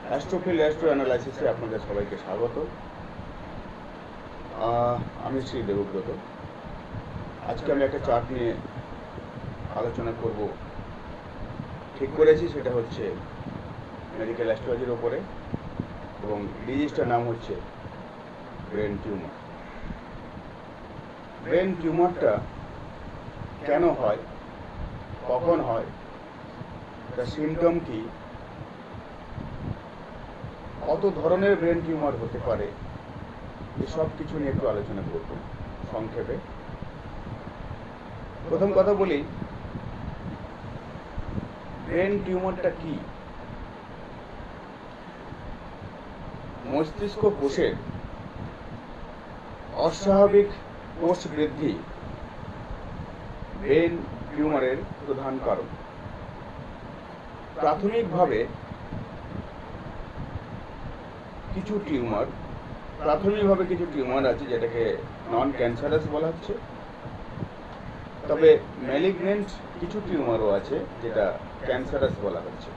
অ্যাস্ট্রোফিল astro অ্যানালাইসিসে আপনাদের সবাইকে স্বাগত। আমি শ্রী দেবব্রত। আজকে আমি একটা চার্ট নিয়ে আলোচনা করব ঠিক করেছি। সেটা হচ্ছে মেডিকেল অ্যাস্ট্রোলজির ওপরে, এবং ডিজিজটার নাম হচ্ছে ব্রেন টিউমার। ব্রেন টিউমারটা কেন হয়, কখন হয়, তার সিমটম কি, কত ধরনের ব্রেন টিউমার হতে পারে, এসব কিছু নিয়ে একটু আলোচনা করব সংক্ষেপে। প্রথম কথা বলি, ব্রেন টিউমারটা কি? মস্তিষ্ক কোষের অস্বাভাবিক কোষ বৃদ্ধি ব্রেন টিউমারের প্রধান কারণ। প্রাথমিকভাবে কিছু টিউমার আছে যেটাকে নন ক্যান্সারাস বলা হচ্ছে, তবে ম্যালিগনেন্ট কিছু টিউমারও আছে যেটা ক্যান্সারাস বলা হচ্ছে।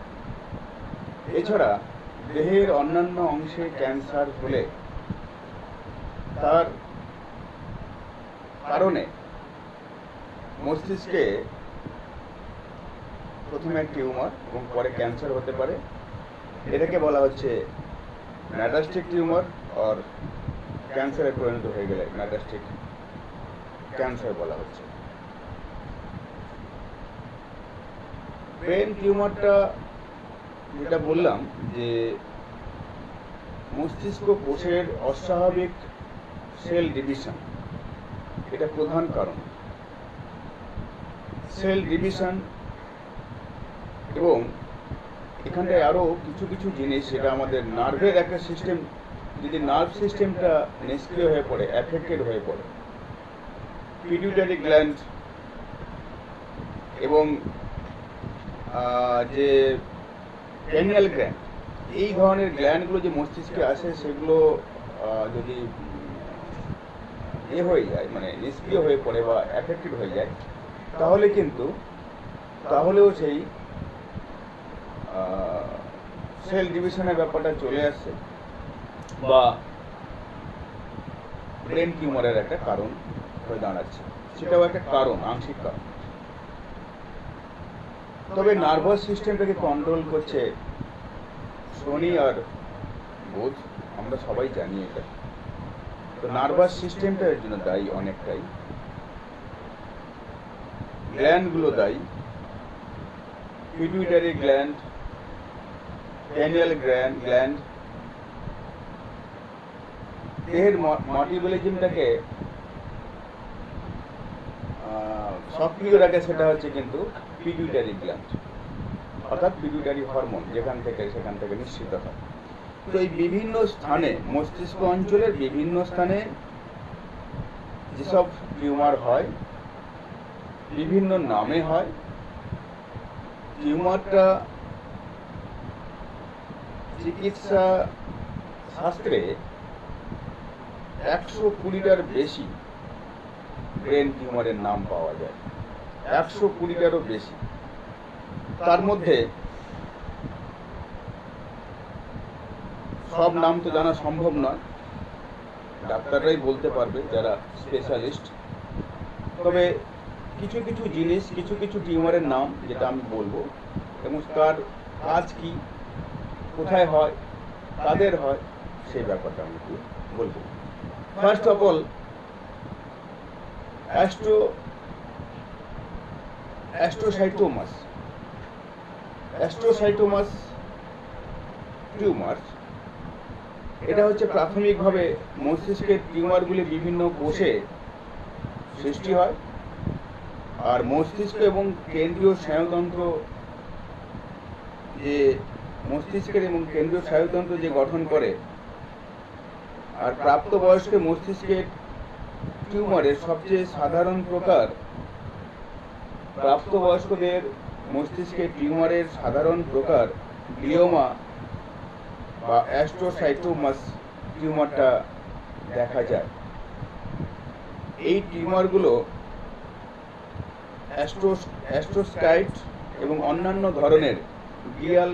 এছাড়া দেহের অন্যান্য অংশে ক্যান্সার হলে তার কারণে মস্তিষ্কে প্রথমে টিউমার এবং পরে ক্যান্সার হতে পারে। এটাকে বলা হচ্ছে মেটাস্টিক টিউমার, আর ক্যান্সারে পরিণত হয়ে গেলে মেটাস্টিক ক্যান্সার বলা হচ্ছে। ব্রেন টিউমারটা যেটা বললাম যে মস্তিষ্ক কোষের অস্বাভাবিক সেল ডিভিশন, এটা প্রধান কারণ। সেল ডিভিশন, এবং এখানটায় আরও কিছু জিনিস, যেটা আমাদের নার্ভের একটা সিস্টেম, যদি নার্ভ সিস্টেমটা নিষ্ক্রিয় হয়ে পড়ে, অ্যাফেক্টেড হয়ে পড়ে, পিটুইটারি গ্ল্যান্ড এবং যে ক্রেনিয়াল গ্ল্যান্ড, এই ধরনের গ্ল্যান্ডগুলো যে মস্তিষ্কে আসে, সেগুলো যদি হয়ে যায়, মানে নিষ্ক্রিয় হয়ে পড়ে বা অ্যাফেক্টেড হয়ে যায়, তাহলেও সেই সেল ডিভিশনের ব্যাপারটা চলে আসছে, বা ব্রেন টিউমারের একটা কারণ হয়ে দাঁড়াচ্ছে। সেটাও একটা কারণ, আংশিক কারণ। তবে নার্ভাস সিস্টেমটাকে কন্ট্রোল করছে শনি আর বুধ, আমরা সবাই জানি এটা। তো নার্ভাস সিস্টেমটা এর জন্য দায়ী অনেকটাই। গ্ল্যান্ডগুলো দায়ী, পিটুইটারি গ্ল্যান্ড, ক্রেনিয়াল গ্ল্যান্ড। দেহের মেটাবলিজমটাকে সক্রিয় রাখে সেটা হচ্ছে কিন্তু পিটুইটারি গ্ল্যান্ড, অর্থাৎ পিটুইটারি হরমোন সেখান থেকে নিঃসৃত হয়। তো এই বিভিন্ন স্থানে, মস্তিষ্ক অঞ্চলের বিভিন্ন স্থানে যেসব টিউমার হয়, বিভিন্ন নামে হয়। টিউমারটা চিকিৎসা শাস্ত্রে 120টার বেশি ব্রেন টিউমারের নাম পাওয়া যায়, 120টারও বেশি। তার মধ্যে সব নাম তো জানা সম্ভব নয়, ডাক্তাররাই বলতে পারবে যারা স্পেশালিস্ট। তবে কিছু জিনিস, কিছু টিউমারের নাম যেটা আমি বলবো, এবং তার কাজ কি, কোথায় হয়, কাদের হয়, সেই ব্যাপারটা আমি একটু বলবো। ফার্স্ট অফ অল, অ্যাস্ট্রোসাইটোমাস টিউমার, এটা হচ্ছে প্রাথমিকভাবে মস্তিষ্কের টিউমারগুলি বিভিন্ন কোষে সৃষ্টি হয়, আর মস্তিষ্ক এবং কেন্দ্রীয় স্নায়ুতন্ত্র যে গঠন করে, আর প্রাপ্তবয়স্ক মস্তিষ্কের টিউমারের সবচেয়ে সাধারণ প্রকার, প্রাপ্তবয়স্কদের মস্তিষ্কের টিউমারের সাধারণ প্রকার গ্লিওমা বা অ্যাস্ট্রোসাইটোমাস টিউমারটা দেখা যায়। এই টিউমারগুলো অ্যাস্ট্রোসাইট এবং অন্যান্য ধরনের গ্লিয়াল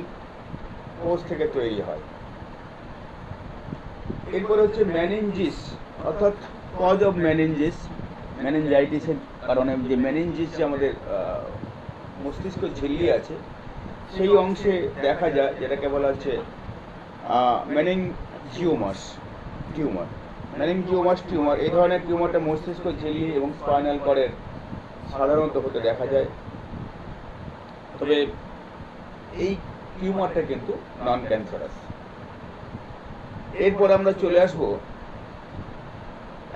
কোষ থেকে তৈরি হয়। এরপরে হচ্ছে মেনিনজিস, অর্থাৎ কজ অফ মেনিনজিস, মেনিনজাইটিসের কারণে যে মেনিনজিস যে আমাদের মস্তিষ্ক ঝিল্লি আছে সেই অংশে দেখা যায়, যেটাকে বলা হচ্ছে মেনিনজিওমাস টিউমার। মেনিনজিওমাস টিউমার, এই ধরনের টিউমারটা মস্তিষ্ক ঝিল্লি এবং স্পাইনাল কর্ডের সাধারণত হতে দেখা যায়। তবে এই টিউমারটা কিন্তু নন ক্যান্সারাস। এরপর আমরা চলে আসবো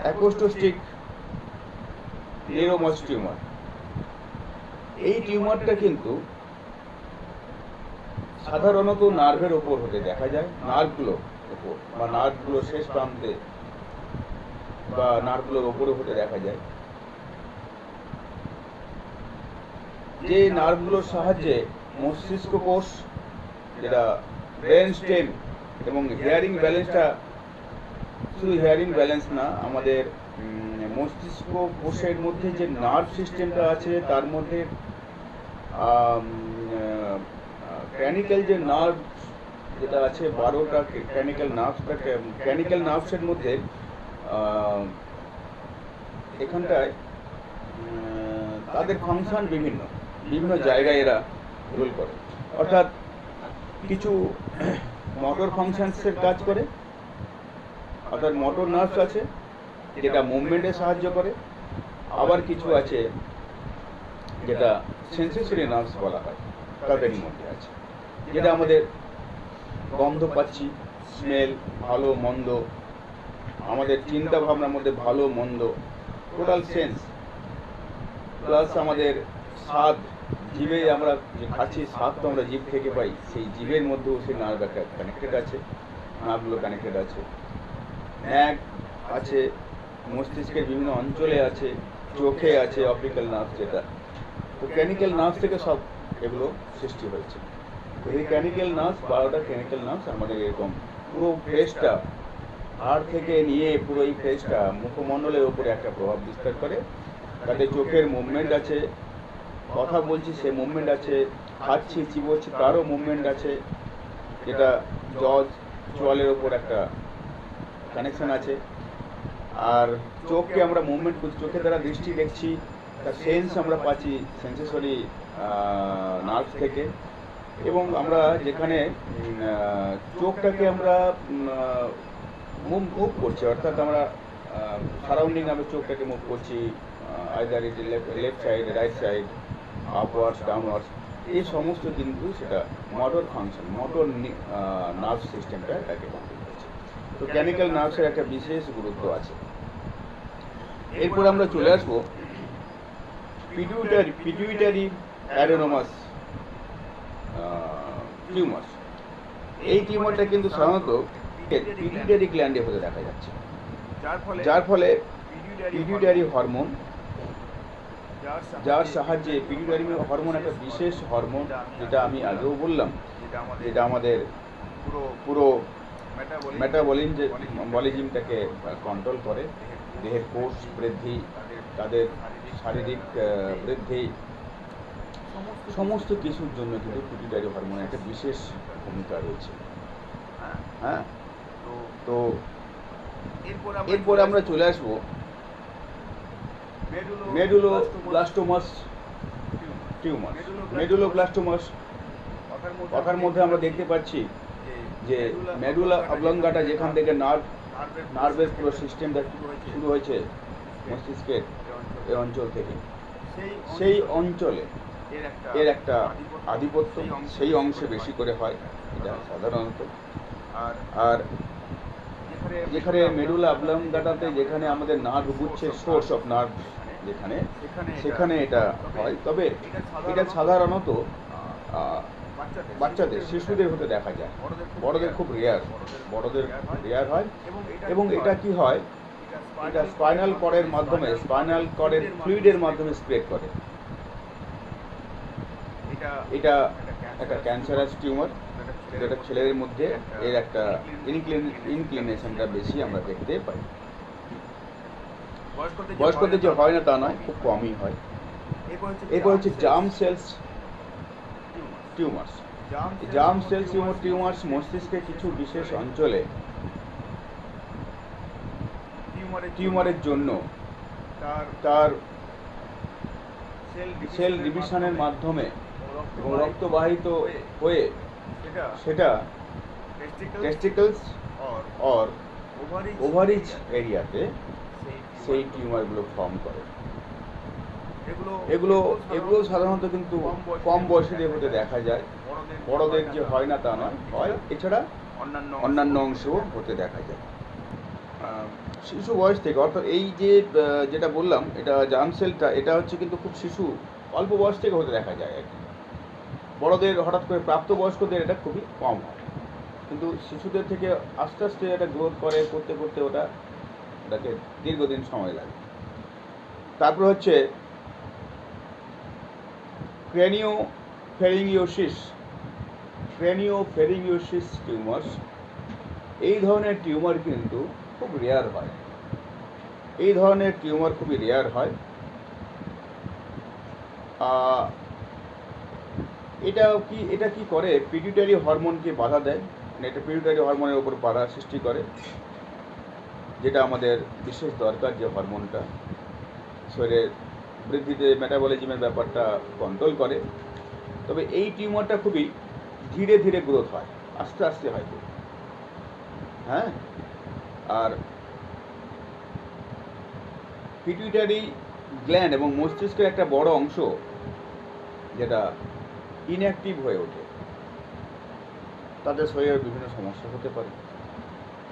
অ্যাপোস্টোস্টিক নিউরোমাস টিউমার। এই টিউমারটা কিন্তু সাধারণত নার্ভের ওপর হতে দেখা যায়, নার্ভগুলোর ওপর বা নার্ভগুলোর শেষ প্রান্তে বা নার্ভগুলোর ওপরে হতে দেখা যায়। যে নার্ভগুলোর সাহায্যে মস্তিষ্ক কোষ, যেটা ব্রেন স্টেম এবং হিয়ারিং ব্যালেন্সটা, শুধু হিয়ারিং ব্যালেন্স না, আমাদের মস্তিষ্ক কোষের মধ্যে যে নার্ভ সিস্টেমটা আছে তার মধ্যে ক্র্যানিক্যাল যে নার্ভ যেটা আছে 12টা ক্র্যানিক্যাল নার্ভসটা, ক্র্যানিক্যাল নার্ভসের মধ্যে এখানটায় তাদের ফাংশন বিভিন্ন বিভিন্ন জায়গায় এরা রোল করে। অর্থাৎ কিছু মোটর ফাংশনসের কাজ করে, অর্থাৎ মোটর নার্ভস আছে যেটা মুভমেন্টে সাহায্য করে, আবার কিছু আছে যেটা সেন্সেসরি নার্ভস বলা হয়, তাদেরই মধ্যে আছে, যেটা আমাদের গন্ধ পাচ্ছি, স্মেল, ভালো মন্দ, আমাদের চিন্তা ভাবনার মধ্যে ভালো মন্দ, টোটাল সেন্স, প্লাস আমাদের স্বাদ, জিভে আমরা যে খাচ্ছি স্বাদ তো আমরা জিভ থেকে পাই, সেই জিভের মধ্যেও সেই নার্ভ একটা কানেক্টেড আছে, নার্ভগুলো কানেক্টেড আছে। ন্যাক আছে মস্তিষ্কের বিভিন্ন অঞ্চলে আছে, চোখে আছে অপটিক্যাল নার্ভ যেটা। তো ক্র্যানিক্যাল নার্ভ থেকে সব এগুলো সৃষ্টি হয়েছে। তো এই ক্র্যানিক্যাল নার্ভ, 12টা ক্র্যানিক্যাল নার্ভ আমাদের এরকম পুরো ফেসটা, হাড় থেকে নিয়ে পুরো এই ফেসটা মুখমণ্ডলের উপরে একটা প্রভাব বিস্তার করে। তাতে চোখের মুভমেন্ট আছে, কথা বলছি সে মুভমেন্ট আছে, খাচ্ছি চিবোচ্ছি তারও মুভমেন্ট আছে, যেটা জজ চোয়ালের ওপর একটা কানেকশন আছে। আর চোখকে আমরা মুভমেন্ট করছি, চোখের দ্বারা দৃষ্টি দেখছি, তার সেন্স আমরা পাচ্ছি সেন্সেসরি নার্ভ থেকে। এবং আমরা যেখানে চোখটাকে আমরা মুভ করছি, অর্থাৎ আমরা সারাউন্ডিং আমরা চোখটাকে মুভ করছি, আইদার ইট left side, right side, upwards, downwards, এই সমস্ত কিন্তু সেটা মোটর ফাংশন, মোটর নার্ভ সিস্টেমটা এটাকে কন্ট্রোল করছে। তো ক্যানিক্যাল নার্ভসের একটা বিশেষ গুরুত্ব আছে। এরপর আমরা চলে আসবো পিটুইটারি অ্যাডেনোমাস টিউমার। এই টিউমারটা কিন্তু সাধারণত পিটুইটারি গ্ল্যান্ডে হতে দেখা যাচ্ছে, যার ফলে পিটুইটারি হরমোন, যার সাহায্যে পিটুইটারি হরমোন একটা বিশেষ হরমোন, যেটা আমি আগেও বললাম, যেটা আমাদের পুরো মেটাবলিজমটাকে কন্ট্রোল করে, দেহের কোষ বৃদ্ধি, তাদের শারীরিক বৃদ্ধি, সমস্ত কিছুর জন্য কিন্তু পিটুইটারি হরমোনের একটা বিশেষ ভূমিকা রয়েছে। হ্যাঁ, তো এরপরে আমরা চলে আসবো মেডুলোব্লাস্টোমাস টিউমার। মেডুলোব্লাস্টোমাস কথার মধ্যে আমরা দেখতে পাচ্ছি যে মেডুলা অবলঙ্গাটা, যেখান থেকে নার্ভের পুরো সিস্টেমটা শুরু হয়েছে মস্তিষ্কের এই অঞ্চল থেকে, সেই অঞ্চলে এর একটা আধিপত্য সেই অংশে বেশি করে হয় এটা সাধারণত। আর যেখানে মেডুলা অবলঙ্গাটাতে, যেখানে আমাদের নার্ভ গুচ্ছের সোর্স অফ নার্ভ যেখানে, সেখানে এটা হয়। তবে এটা সাধারণত বাচ্চাদের, শিশুদের হতে দেখা যায়, বড়দের খুব রেয়ার হয়। এবং এটা কি হয়, এটা স্পাইনাল কর্ডের মাধ্যমে, স্পাইনাল কর্ডের ফ্লুইডের মাধ্যমে স্প্রেড করে। এটা একটা ক্যান্সারাস টিউমার, যেটা ছেলেদের মধ্যে এর একটা ইনক্লিনেশনটা বেশি আমরা দেখতে পাই। বয়স্কদের যে হয় না তা নয়, খুব কমই হয়। এরপর হচ্ছে germ sales tumours. Germ sell tumours মস্তিষ্কের কিছু বিশেষ অঞ্চলে টিউমারের জন্য তার সেল ডিভিশনের মাধ্যমে এবং রক্তবাহিত হয়ে সেটা টেস্টিকলস অর ওভারিজ এরিয়াতে সেই টিউমারগুলো ফর্ম করে। এগুলো সাধারণত কিন্তু কম বয়সীদের হতে দেখা যায়, বড়দের যে হয় না তা নয়, হয়। এছাড়া অন্যান্য অংশেও হতে দেখা যায় শিশু বয়স থেকে। অর্থাৎ এই যে যেটা বললাম, এটা জার্ম সেলটা, এটা হচ্ছে কিন্তু খুব শিশু অল্প বয়স থেকে হতে দেখা যায় আর কি। বড়দের হঠাৎ করে, প্রাপ্তবয়স্কদের এটা খুবই কম হয়, কিন্তু শিশুদের থেকে আস্তে আস্তে এটা গ্রোথ করতে করতে ওটাকে দীর্ঘদিন সময় লাগে। তারপর হচ্ছে ক্রেনিওফেরিংিওসিস টিউমার্স। এই ধরনের টিউমার কিন্তু খুব রেয়ার হয়। খুবই রেয়ার হয়। এটা কি করে, পিটুইটারি হরমোনকে বাধা দেয়। এটা পিটুইটারি হরমোনের উপর বাধা সৃষ্টি করে, যেটা আমাদের বিশেষ দরকার, যে হরমোনটা শরীরের বৃদ্ধিতে, মেটাবলিজমের ব্যাপারটা কন্ট্রোল করে। তবে এই টিউমারটা খুবই ধীরে ধীরে গ্রোথ হয়, আস্তে আস্তে হয়। হ্যাঁ, আর পিটুইটারি গ্ল্যান্ড এবং মস্তিষ্কের একটা বড় অংশ যেটা ইনঅ্যাক্টিভ হয়ে ওঠে, তাদের শরীরে বিভিন্ন সমস্যা হতে পারে।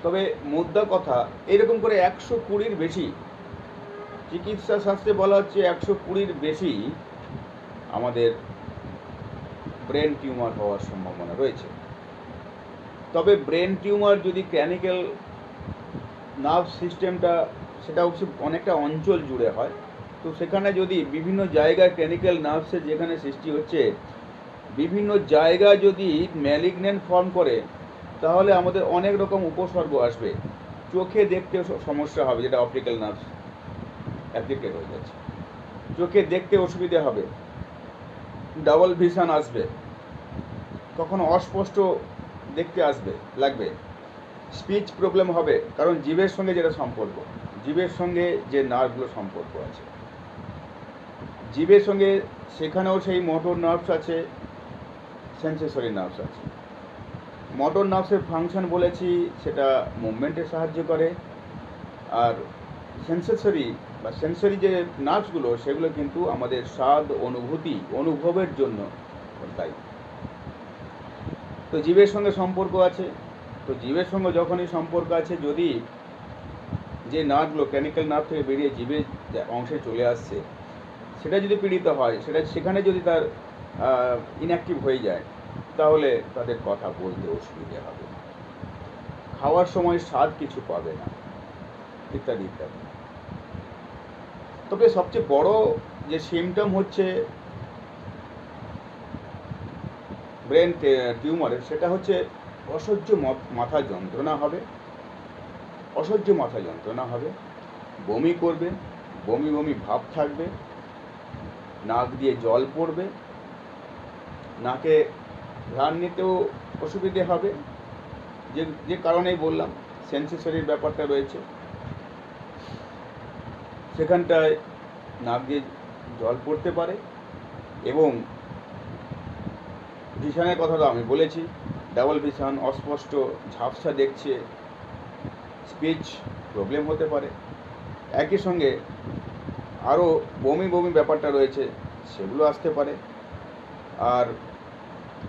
তবে মোদ্দা কথা, এরকম করে 120-র বেশি, চিকিৎসা শাস্ত্রে বলা হচ্ছে 120-র বেশি আমাদের ব্রেন টিউমার হওয়ার সম্ভাবনা রয়েছে। তবে ব্রেন টিউমার যদি ক্র্যানিক্যাল নার্ভ সিস্টেমটা, সেটা অনেকটা অঞ্চল জুড়ে হয়, তো সেখানে যদি বিভিন্ন জায়গায় ক্র্যানিক্যাল নার্ভসের যেখানে সৃষ্টি হচ্ছে, বিভিন্ন জায়গায় যদি ম্যালিগন্যান্ট ফর্ম করে, তাহলে আমাদের অনেক রকম উপসর্গ আসবে। চোখে দেখতে সমস্যা হবে, যেটা অপটিক্যাল নার্ভ অ্যাফেক্টেড হয়ে যাচ্ছে, চোখে দেখতে অসুবিধে হবে, ডাবল ভিশন আসবে, কখনো অস্পষ্ট দেখতে লাগবে, স্পিচ প্রবলেম হবে, কারণ জীবের সঙ্গে যেটা সম্পর্ক, জীবের সঙ্গে যে নার্ভগুলো সম্পর্ক আছে, জীবের সঙ্গে, সেখানেও সেই মোটর নার্ভস আছে, সেন্সেসরি নার্ভস আছে। মোটর নার্ভসের ফাংশন বলেছি, সেটা মুভমেন্টে সাহায্য করে, আর সেন্সরি যে নার্ভসগুলো, সেগুলো কিন্তু আমাদের স্বাদ, অনুভবের জন্য দায়ী। তো জীবের সঙ্গে সম্পর্ক আছে, তো জীবের সঙ্গে যখনই সম্পর্ক আছে, যদি যে নার্ভগুলো ক্র্যানিক্যাল নার্ভ থেকে বেরিয়ে জীবের অংশে চলে আসছে, সেটা যদি পীড়িত হয়, সেখানে যদি তার ইনঅ্যাক্টিভ হয়ে যায়, তাহলে তাদের কথা বলতে অসুবিধে হবে, খাওয়ার সময় স্বাদ কিছু পাবে না, ইত্যাদি ইত্যাদি। তবে সবচেয়ে বড় যে সিমটম হচ্ছে ব্রেন টিউমারের, সেটা হচ্ছে অসহ্য মাথা যন্ত্রণা হবে, বমি করবে, বমি ভাব থাকবে, নাক দিয়ে জল পড়বে, নাকে ঘ্রাণ নিতেও অসুবিধে হবে, যে কারণেই বললাম, সেন্সেসরির ব্যাপারটা রয়েছে, সেখানটায় নাক দিয়ে জল পড়তে পারে। এবং ভিশনের কথা তো আমি বলেছি, ডাবল ভিশন, অস্পষ্ট, ঝাপসা দেখছে, স্পিচ প্রবলেম হতে পারে। একই সঙ্গে আরও বমি ব্যাপারটা রয়েছে, সেগুলো আসতে পারে। আর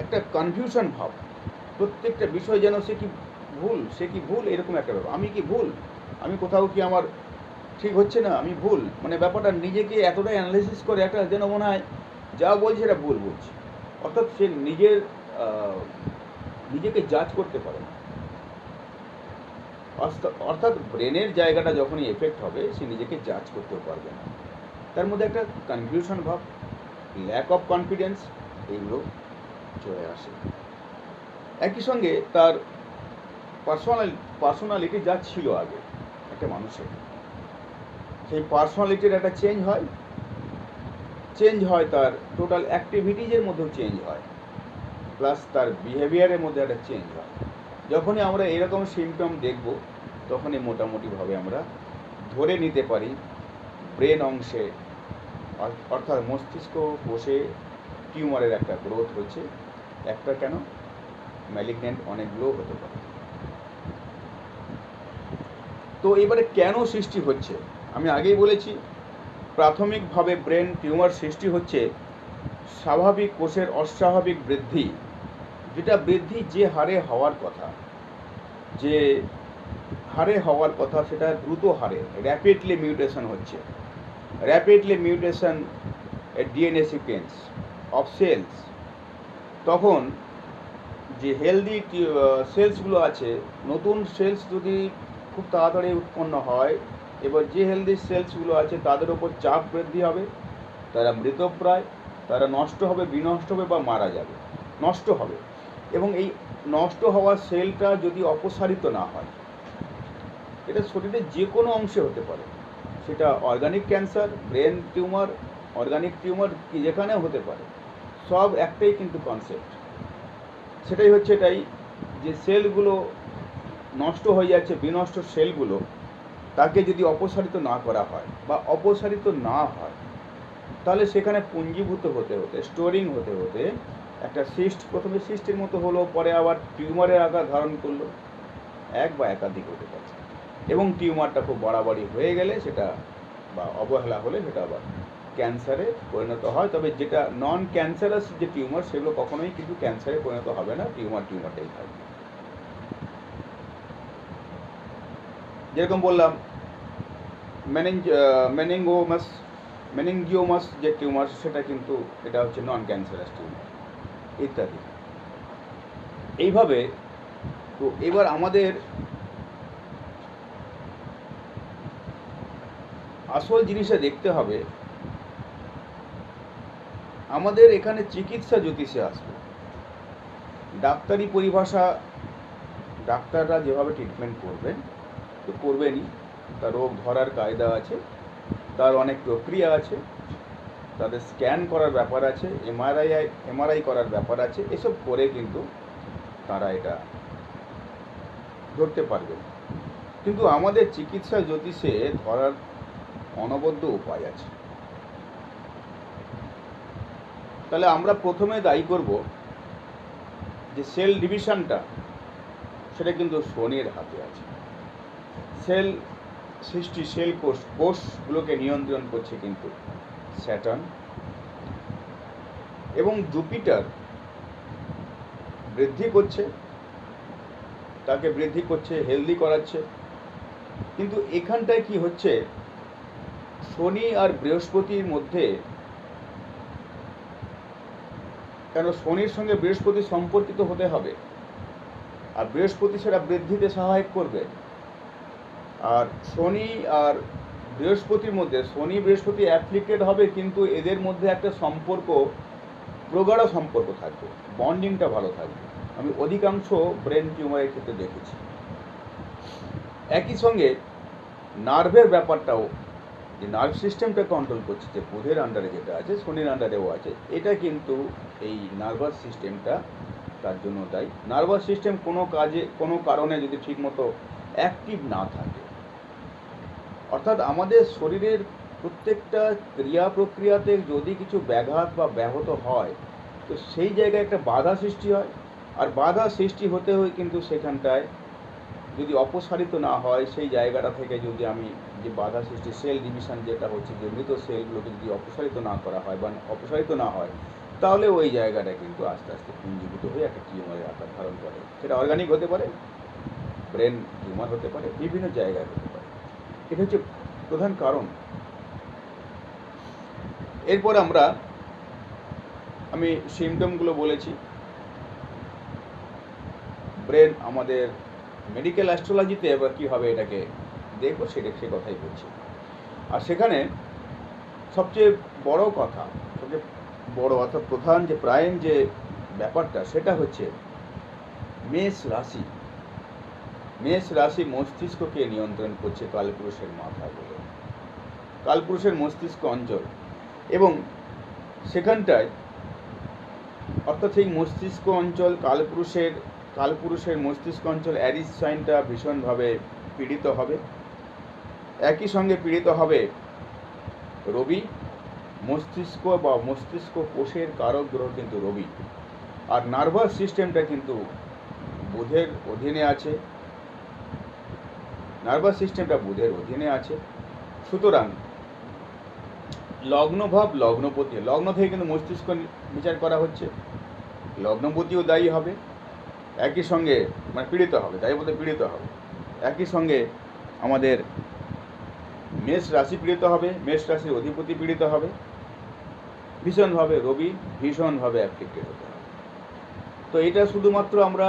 একটা কনফিউশন ভাব, প্রত্যেকটা বিষয় যেন সে কি ভুল এরকম একটা ব্যাপার, আমি কি ভুল, আমি কোথাও কি আমার ঠিক হচ্ছে না, আমি ভুল, মানে ব্যাপারটা নিজেকে এতটাই অ্যানালাইসিস করে, একটা যেন মনে হয় যা বলছে সেটা ভুল বলছে। অর্থাৎ সে নিজেকে জাজ করতে পারে না। অর্থাৎ ব্রেনের জায়গাটা যখনই এফেক্ট হবে, সে নিজেকে জাজ করতেও পারবে না। তার মধ্যে একটা কনফিউশন ভাব, ল্যাক অফ কনফিডেন্স, এইগুলো চলে আসে। একই সঙ্গে তার পার্সোনালিটি যা ছিল আগে একটা মানুষের, সেই পার্সোনালিটির একটা চেঞ্জ হয়, তার টোটাল অ্যাক্টিভিটিজের মধ্যেও চেঞ্জ হয়। প্লাস তার বিহেভিয়ারের মধ্যে একটা চেঞ্জ হয়। যখনই আমরা এরকম সিমটম দেখব তখনই মোটামুটিভাবে আমরা ধরে নিতে পারি ব্রেন অংশে অর্থাৎ মস্তিষ্ক কোষে টিউমারের একটা গ্রোথ হচ্ছে। একটা কেন, ম্যালিগন্যান্ট অনেকগুলো হতে পারে। তো এবারে কেন সৃষ্টি হচ্ছে, আমি আগেই বলেছি প্রাথমিকভাবে ব্রেন টিউমার সৃষ্টি হচ্ছে স্বাভাবিক কোষের অস্বাভাবিক বৃদ্ধি, যেটা বৃদ্ধি যে হারে হওয়ার কথা, যে হারে হওয়ার কথা সেটা দ্রুত হারে র্যাপিডলি মিউটেশন হচ্ছে। Rapidly mutation DNA sequence of cells. তখন যে হেলদি সেলসগুলো আছে, নতুন সেলস যদি খুব তাড়াতাড়ি উৎপন্ন হয়, এবার যে হেলদি সেলসগুলো আছে তাদের ওপর চাপ বৃদ্ধি হবে, তারা মৃতপ্রায়, তারা নষ্ট হবে, বিনষ্ট হবে বা মারা যাবে, নষ্ট হবে। এবং এই নষ্ট হওয়া সেলটা যদি অপসারিত না হয়, এটা শরীরের যে কোনো অংশে হতে পারে, সেটা organic cancer, brain tumour, organic tumour যেখানে হতে পারে, সব একটাই কিন্তু কনসেপ্ট। সেটাই হচ্ছে এটাই যে সেলগুলো নষ্ট হয়ে যাচ্ছে, বিনষ্ট সেলগুলো, তাকে যদি অপসারিত না করা হয় বা অপসারিত না হয়, তাহলে সেখানে পুঞ্জীভূত হতে হতে, স্টোরিং হতে হতে একটা সিস্ট, প্রথমে সিস্টের মতো হলো, পরে আবার টিউমারের আকার ধারণ করলো, এক বা একাধিক হতে পারে। এবং টিউমারটা খুব বাড়াবাড়ি হয়ে গেলে সেটা বা অবহেলা হলে সেটা আবার ক্যান্সারে পরিণত হয়। তবে যেটা নন ক্যান্সারাস যে টিউমার, সেগুলো কখনোই কিন্তু ক্যান্সারে পরিণত হবে না, টিউমারটাই থাকবে। যেরকম বললাম মেনিনজিওমাস যে টিউমার, সেটা কিন্তু এটা হচ্ছে নন ক্যান্সারাস টিউমার ইত্যাদি। এইভাবে তো এবার আমাদের আসল জিনিসটা দেখতে হবে, আমাদের এখানে চিকিৎসা জ্যোতিষে আসবে। ডাক্তারি পরিভাষা, ডাক্তাররা যেভাবে ট্রিটমেন্ট করবেন তো করবেনই, তার রোগ ধরার কায়দা আছে, তার অনেক প্রক্রিয়া আছে, তাদের স্ক্যান করার ব্যাপার আছে, এমআরআই করার ব্যাপার আছে, এসব করে কিন্তু তারা এটা ধরতে পারবেন। কিন্তু আমাদের চিকিৎসা জ্যোতিষে ধরার অনবদ্য উপায় আছে। তাহলে আমরা প্রথমে দায়ী করব যে সেল ডিভিশনটা, সেটা কিন্তু শনির হাতে আছে। সেল সৃষ্টি, সেল কোষগুলোকে নিয়ন্ত্রণ করছে কিন্তু স্যাটার্ন। এবং জুপিটার বৃদ্ধি করছে, তাকে বৃদ্ধি করছে, হেলদি করাচ্ছে। কিন্তু এখানটায় কি হচ্ছে, শনি আর বৃহস্পতির মধ্যে, কেন শনির সঙ্গে বৃহস্পতি সম্পর্কিত হতে হবে, আর বৃহস্পতি সেটা বৃদ্ধিতে সহায়ক করবে। আর শনি আর বৃহস্পতির মধ্যে, শনি বৃহস্পতি অ্যাফ্লিক্টেড হবে, কিন্তু এদের মধ্যে একটা সম্পর্ক, প্রগাঢ় সম্পর্ক থাকবে, বন্ডিংটা ভালো থাকবে। আমি অধিকাংশ ব্রেন টিউমারের ক্ষেত্রে দেখেছি। একই সঙ্গে নার্ভের ব্যাপারটাও, যে নার্ভ সিস্টেমটা কন্ট্রোল করছে, যে বুধের আন্ডারে যেটা আছে, শনির আন্ডারেও আছে, এটা কিন্তু এই নার্ভাস সিস্টেমটা তার জন্য দায়ী। নার্ভাস সিস্টেম কোনো কারণে যদি ঠিকমতো অ্যাক্টিভ না থাকে, অর্থাৎ আমাদের শরীরের প্রত্যেকটা ক্রিয়া প্রক্রিয়াতে যদি কিছু ব্যাঘাত বা ব্যাহত হয়, তো সেই জায়গায় একটা বাধা সৃষ্টি হয়। আর বাধা সৃষ্টি হতে হয় কিন্তু সেখানটায় যদি অপসারিত না হয়, সেই জায়গাটা থেকে যদি আমি যে বাধা সৃষ্টি, সেল ডিভিশন যেটা হচ্ছে, যে মৃত সেলগুলোকে যদি অপসারিত না করা হয় বা অপসারিত না হয়, তাহলে ওই জায়গাটা কিন্তু আস্তে আস্তে পুঞ্জীভূত হয়ে একটা টিউমারের আকার ধারণ করে। সেটা অর্গানিক হতে পারে, ব্রেন টিউমার হতে পারে, বিভিন্ন জায়গায় হতে পারে। এটা হচ্ছে প্রধান কারণ। এরপর আমি সিমটমগুলো বলেছি। ব্রেন আমাদের মেডিকেল অ্যাস্ট্রোলজিতে এবার কীভাবে এটাকে দেখবো সে কথাই বলছি। আর সেখানে সবচেয়ে বড় কথা, সবচেয়ে বড় অর্থাৎ প্রধান যে প্রাইম যে ব্যাপারটা, সেটা হচ্ছে মেষ রাশি। মেষ রাশি মস্তিষ্ককে নিয়ন্ত্রণ করছে কালপুরুষের মাথা বলে, কালপুরুষের মস্তিষ্ক অঞ্চল। এবং সেখানটায় অর্থাৎ সেই মস্তিষ্ক অঞ্চল কালপুরুষের মস্তিষ্ক অঞ্চল অ্যারিস সাইনটা ভীষণভাবে পীড়িত হবে। একই সঙ্গে পীড়িত হবে রবি, মস্তিষ্ক বা মস্তিষ্ক কোষের কারক গ্রহ কিন্তু রবি। আর নার্ভাস সিস্টেমটা কিন্তু বুধের অধীনে আছে, নার্ভাস সিস্টেমটা বুধের অধীনে আছে। সুতরাং লগ্নভাব, লগ্নপতি, লগ্ন থেকে কিন্তু মস্তিষ্ক বিচার করা হচ্ছে, লগ্নপতিও দায়ী হবে, একই সঙ্গে মানে পীড়িত হবে, দায়ী বলতে পীড়িত হবে। একই সঙ্গে আমাদের মেষ রাশি পীড়িত হবে, মেষ রাশির অধিপতি পীড়িত হবে ভীষণভাবে, রবি ভীষণভাবে অ্যাফেক্টেড হতে হবে। তো এটা শুধুমাত্র আমরা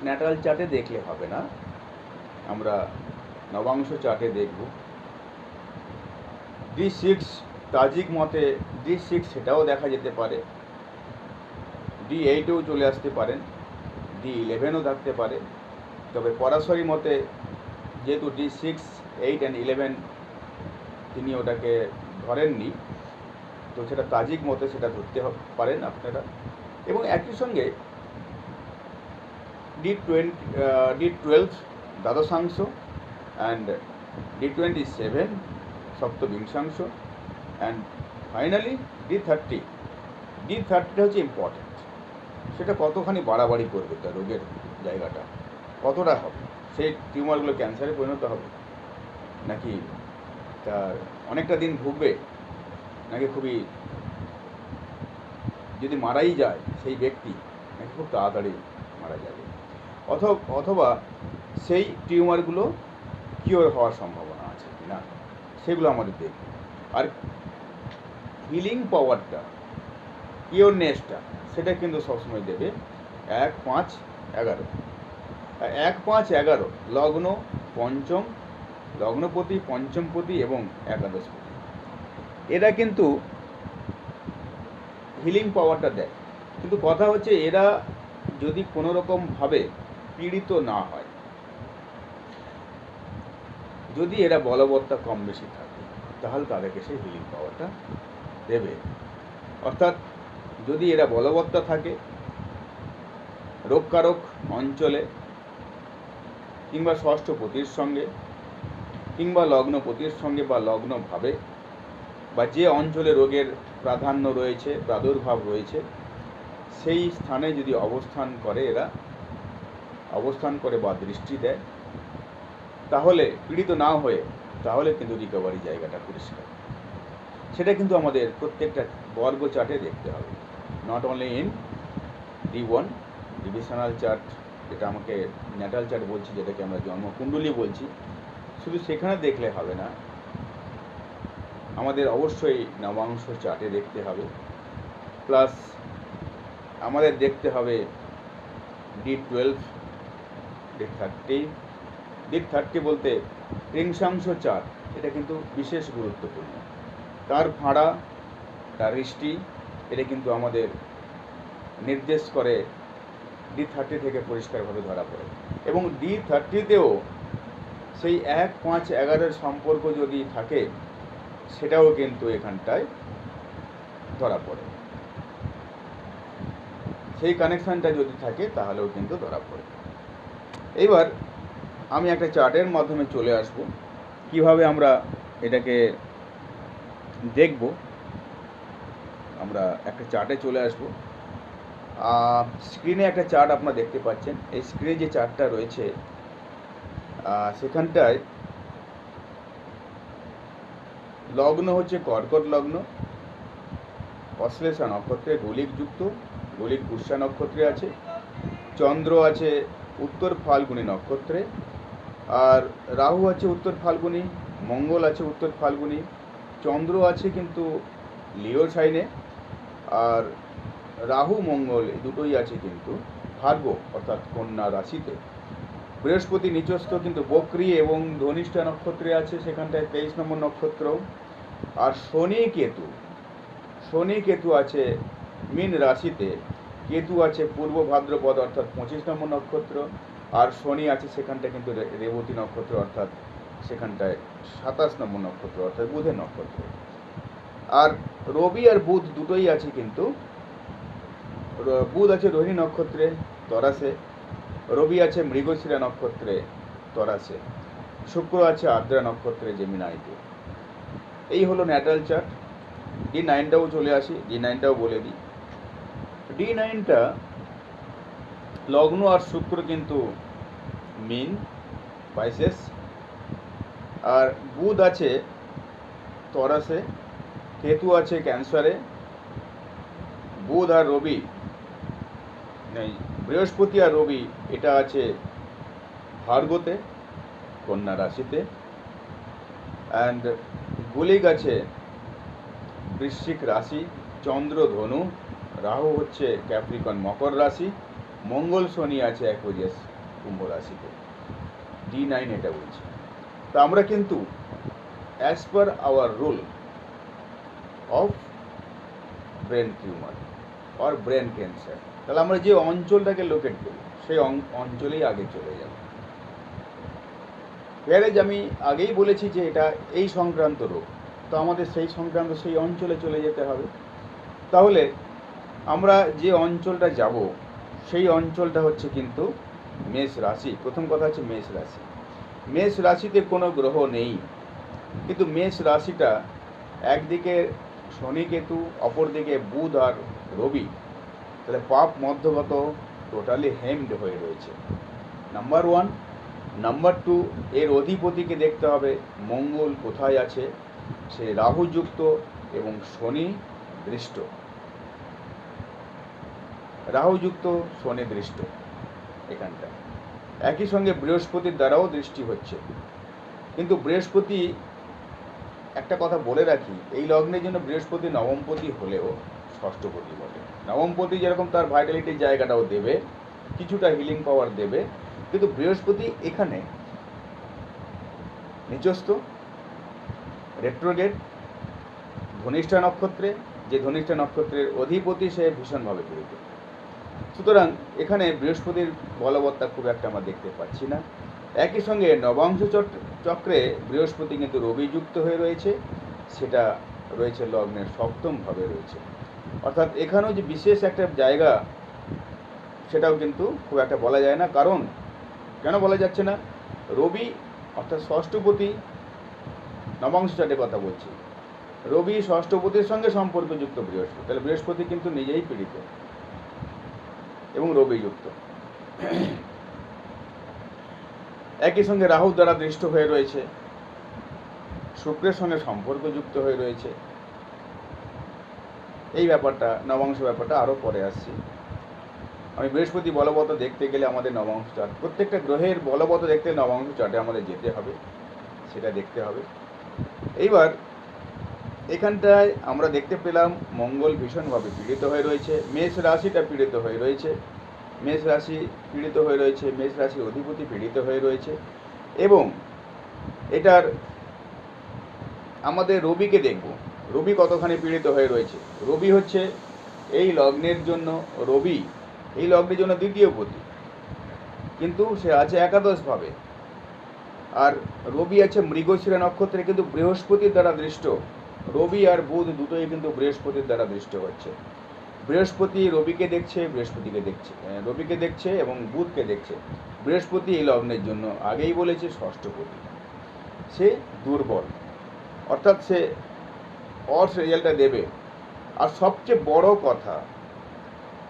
ন্যাটাল চার্টে দেখলে হবে না, আমরা নবাংশ চার্টে দেখব। D6 তাজিক মতে D6 সেটাও দেখা যেতে পারে, D8এও চলে আসতে পারেন, D11ও থাকতে পারে। তবে পরাশরী মতে যেহেতু D6, 8 অ্যান্ড 11 তিনি ওটাকে ধরেননি, তো সেটা তাজিক মতে সেটা ধরতে পারেন আপনারা। এবং একই সঙ্গে D12 দ্বাদশাংশ অ্যান্ড D27 সপ্তবিংশাংশ অ্যান্ড ফাইনালি D30টা হচ্ছে ইম্পর্টেন্ট। সেটা কতখানি বাড়াবাড়ি করবে তার রোগের জায়গাটা, কতটা হবে, সেই টিউমারগুলো ক্যান্সারে পরিণত হবে নাকি তার অনেকটা দিন ভুগবে, নাকি খুবই যদি মারাই যায় সেই ব্যক্তি নাকি খুব তাড়াতাড়ি মারা যাবে, অথবা সেই টিউমারগুলো কিওর হওয়ার সম্ভাবনা আছে কি না, সেগুলো আমাদের দেখব। আর হিলিং পাওয়ারটা, কিওরনেসটা, সেটা কিন্তু সবসময় দেবে 1, 5, 11। 1, 5, 11 লগ্ন, পঞ্চম লগ্নপতি, পঞ্চমপতি এবং একাদশপতি, এরা কিন্তু হিলিং পাওয়ারটা দেয়। কিন্তু কথা হচ্ছে এরা যদি কোনো রকমভাবে পীড়িত না হয়, যদি এরা বলবত্তা কম বেশি থাকে, তাহলে তাদেরকে সেই হিলিং পাওয়ারটা দেবে। অর্থাৎ যদি এরা বলবত্তা থাকে রোগকারক অঞ্চলে, কিংবা ষষ্ঠপতির সঙ্গে, কিংবা লগ্নপতির সঙ্গে বা লগ্নভাবে, বা যে অঞ্চলে রোগের প্রাধান্য রয়েছে, প্রাদুর্ভাব রয়েছে, সেই স্থানে যদি অবস্থান করে বা দৃষ্টি দেয়, তাহলে পীড়িত না হয়ে, তাহলে কিন্তু রিকভারি জায়গাটা পরিষ্কার। সেটা কিন্তু আমাদের প্রত্যেকটা বর্গ চার্টে দেখতে হবে, not only in D1 divisional chart, যেটা আমাকে ন্যাটাল চার্ট বলছি, যেটাকে আমরা জন্মকুণ্ডলী বলছি, শুধু সেখানে দেখলে হবে না, আমাদের অবশ্যই নবাংশ চার্টে দেখতে হবে। প্লাস আমাদের দেখতে হবে D12, D30 বলতে ত্রিংশাংশ চার্ট, এটা কিন্তু বিশেষ গুরুত্বপূর্ণ। তার ফাঁড়া, তার হৃষ্টি, এটা কিন্তু আমাদের নির্দেশ করে D30 থেকে পরিষ্কারভাবে ধরা পড়ে। এবং D30তেও সেই 1, 5, 11 সম্পর্ক যদি থাকে, সেটাও কিন্তু এখানটায় ধরা পড়ে। সেই কানেকশানটা যদি থাকে তাহলেও কিন্তু ধরা পড়ে। এইবার আমি একটা চার্টের মাধ্যমে চলে আসব, কিভাবে আমরা এটাকে দেখব। আমরা একটা চার্টে চলে আসব। স্ক্রিনে একটা চার্ট আপনারা দেখতে পাচ্ছেন। এই স্ক্রিনে যে চার্টটা রয়েছে, সেখানটায় লগ্ন হচ্ছে কর্কট লগ্ন, অশ্লেষা নক্ষত্রে গলিক পুষ্যা নক্ষত্রে আছে, চন্দ্র আছে উত্তর ফাল্গুনী নক্ষত্রে, আর রাহু আছে উত্তর ফাল্গুনী, মঙ্গল আছে উত্তর ফাল্গুনী, চন্দ্র আছে কিন্তু লিও সাইনে, আর রাহু মঙ্গল দুটোই আছে কিন্তু ভার্গ অর্থাৎ কন্যা রাশিতে। বৃহস্পতি নিচস্থ কিন্তু বকরি এবং ধনিষ্ঠা নক্ষত্রে আছে, সেখানটায় 23 নম্বর নক্ষত্র। আর শনি কেতু আছে মীন রাশিতে, কেতু আছে পূর্ব ভাদ্রপদ অর্থাৎ 25 নম্বর নক্ষত্র, আর শনি আছে সেখানটায় কিন্তু রেবতী নক্ষত্র অর্থাৎ সেখানটায় 27 নম্বর নক্ষত্র অর্থাৎ বুধের নক্ষত্র। আর রবি আর বুধ দুটোই আছে কিন্তু বুধ আছে রোহিণী নক্ষত্রে তরাসে, রবি আছে মৃগশিরা নক্ষত্রে তরাসে, শুক্র আছে আর্দ্রা নক্ষত্রে জেমিনাইতে। এই হলো ন্যাটাল চার্ট। D9টাও চলে আসি, D9টাও বলে দিই। D9টা লগ্ন আর শুক্র কিন্তু মিন পাইসেস, আর বুধ আছে তরাসে, কেতু আছে ক্যান্সারে, বুধ আর রবি নেই, বৃহস্পতি আর রবি এটা আছে ভার্গতে কন্যা রাশিতে, অ্যান্ড গুলিক আছে বৃশ্চিক রাশি, চন্দ্র ধনু, রাহু হচ্ছে ক্যাপ্রিকন মকর রাশি, মঙ্গল শনি আছে অ্যাকুয়ারিয়াস কুম্ভ রাশিতে। D9 এটা বলছে। তো আমরা কিন্তু as per our rule of brain tumour or brain cancer, তাহলে আমরা যে অঞ্চলটাকে লোকেট করি সেই অঞ্চলেই আগে চলে যাব। প্যারেজ আমি আগেই বলেছি যে এটা এই সংক্রান্ত রোগ, তো আমাদের সেই সংক্রান্ত সেই অঞ্চলে চলে যেতে হবে। তাহলে আমরা যে অঞ্চলটা যাব সেই অঞ্চলটা হচ্ছে কিন্তু মেষ রাশি। প্রথম কথা হচ্ছে মেষ রাশি। মেষ রাশিতে কোনো গ্রহ নেই, কিন্তু মেষ রাশিটা একদিকে শনি কেতু, অপরদিকে বুধ আর রবি, তাহলে পাপ মধ্যগত টোটালি হেমড হয়ে রয়েছে। নাম্বার 1। নাম্বার 2, এর অধিপতিকে দেখতে হবে মঙ্গল কোথায় আছে, সে রাহুযুক্ত এবং শনি দৃষ্ট, রাহুযুক্ত শনি দৃষ্ট এখানটা। একই সঙ্গে বৃহস্পতির দ্বারাও দৃষ্টি হচ্ছে, কিন্তু বৃহস্পতি, একটা কথা বলে রাখি, এই লগ্নের জন্য বৃহস্পতি নবমপতি হলেও ষষ্ঠপতি বলে। নবমপতি যেরকম তার ভাইটালিটির জায়গাটাও দেবে, কিছুটা হিলিং পাওয়ার দেবে, কিন্তু বৃহস্পতি এখানে নিচস্থ রেট্রোগেট ধনিষ্ঠা নক্ষত্রে, যে ধনিষ্ঠা নক্ষত্রের অধিপতি সে ভীষণভাবে পীড়িত। সুতরাং এখানে বৃহস্পতির বলবত্তা খুব একটা আমরা দেখতে পাচ্ছি না। একই সঙ্গে নবাংশ চক্রে বৃহস্পতি কিন্তু রবি যুক্ত হয়ে রয়েছে, সেটা রয়েছে লগ্নের সপ্তমভাবে রয়েছে। অর্থাৎ এখানেও যে বিশেষ একটা জায়গা সেটাও কিন্তু খুব একটা বলা যায় না। কারণ কেন বলা যাচ্ছে না? রবি অর্থাৎ ষষ্ঠপতি, নবাংশ চার্টের কথা বলছি, রবি ষষ্ঠপতির সঙ্গে সম্পর্কযুক্ত বৃহস্পতি, তাহলে বৃহস্পতি কিন্তু নিজেই পীড়িত এবং রবি যুক্ত। একই সঙ্গে রাহু দ্বারা দৃষ্ট হয়ে রয়েছে, শুক্রের সঙ্গে সম্পর্কযুক্ত হয়ে রয়েছে। এই ব্যাপারটা, নবাংশ ব্যাপারটা আরও পরে আসছি। আমি বৃহস্পতি বলবৎ দেখতে গেলে আমাদের নবাংশ চার্ট, প্রত্যেকটা গ্রহের বলবৎ দেখতে নবাংশ চার্টে আমাদের যেতে হবে, সেটা দেখতে হবে। এইবার এখানটায় আমরা দেখতে পেলাম মঙ্গল ভীষণভাবে পীড়িত হয়ে রয়েছে, মেষ রাশিটা পীড়িত হয়ে রয়েছে, মেষ রাশি পীড়িত হয়ে রয়েছে, মেষ রাশির অধিপতি পীড়িত হয়ে রয়েছে। এবং এটার আমাদের রবিকে দেখব, রবি কতখানি পীড়িত হয়ে রয়েছে। রবি হচ্ছে এই লগ্নের জন্য, রবি এই লগ্নের জন্য দ্বিতীয় পতি, কিন্তু সে আছে একাদশভাবে, আর রবি আছে মৃগশিরা নক্ষত্রে, কিন্তু বৃহস্পতির দ্বারা দৃষ্ট। রবি আর বুধ দুটোই কিন্তু বৃহস্পতির দ্বারা দৃষ্ট হচ্ছে। বৃহস্পতি রবিকে দেখছে, রবিকে দেখছে এবং বুধকে দেখছে। বৃহস্পতি এই লগ্নের জন্য আগেই বলেছে ষষ্ঠপতি, সে দুর্বল, অর্থাৎ সে অর্থ রেজাল্টটা দেবে। আর সবচেয়ে বড় কথা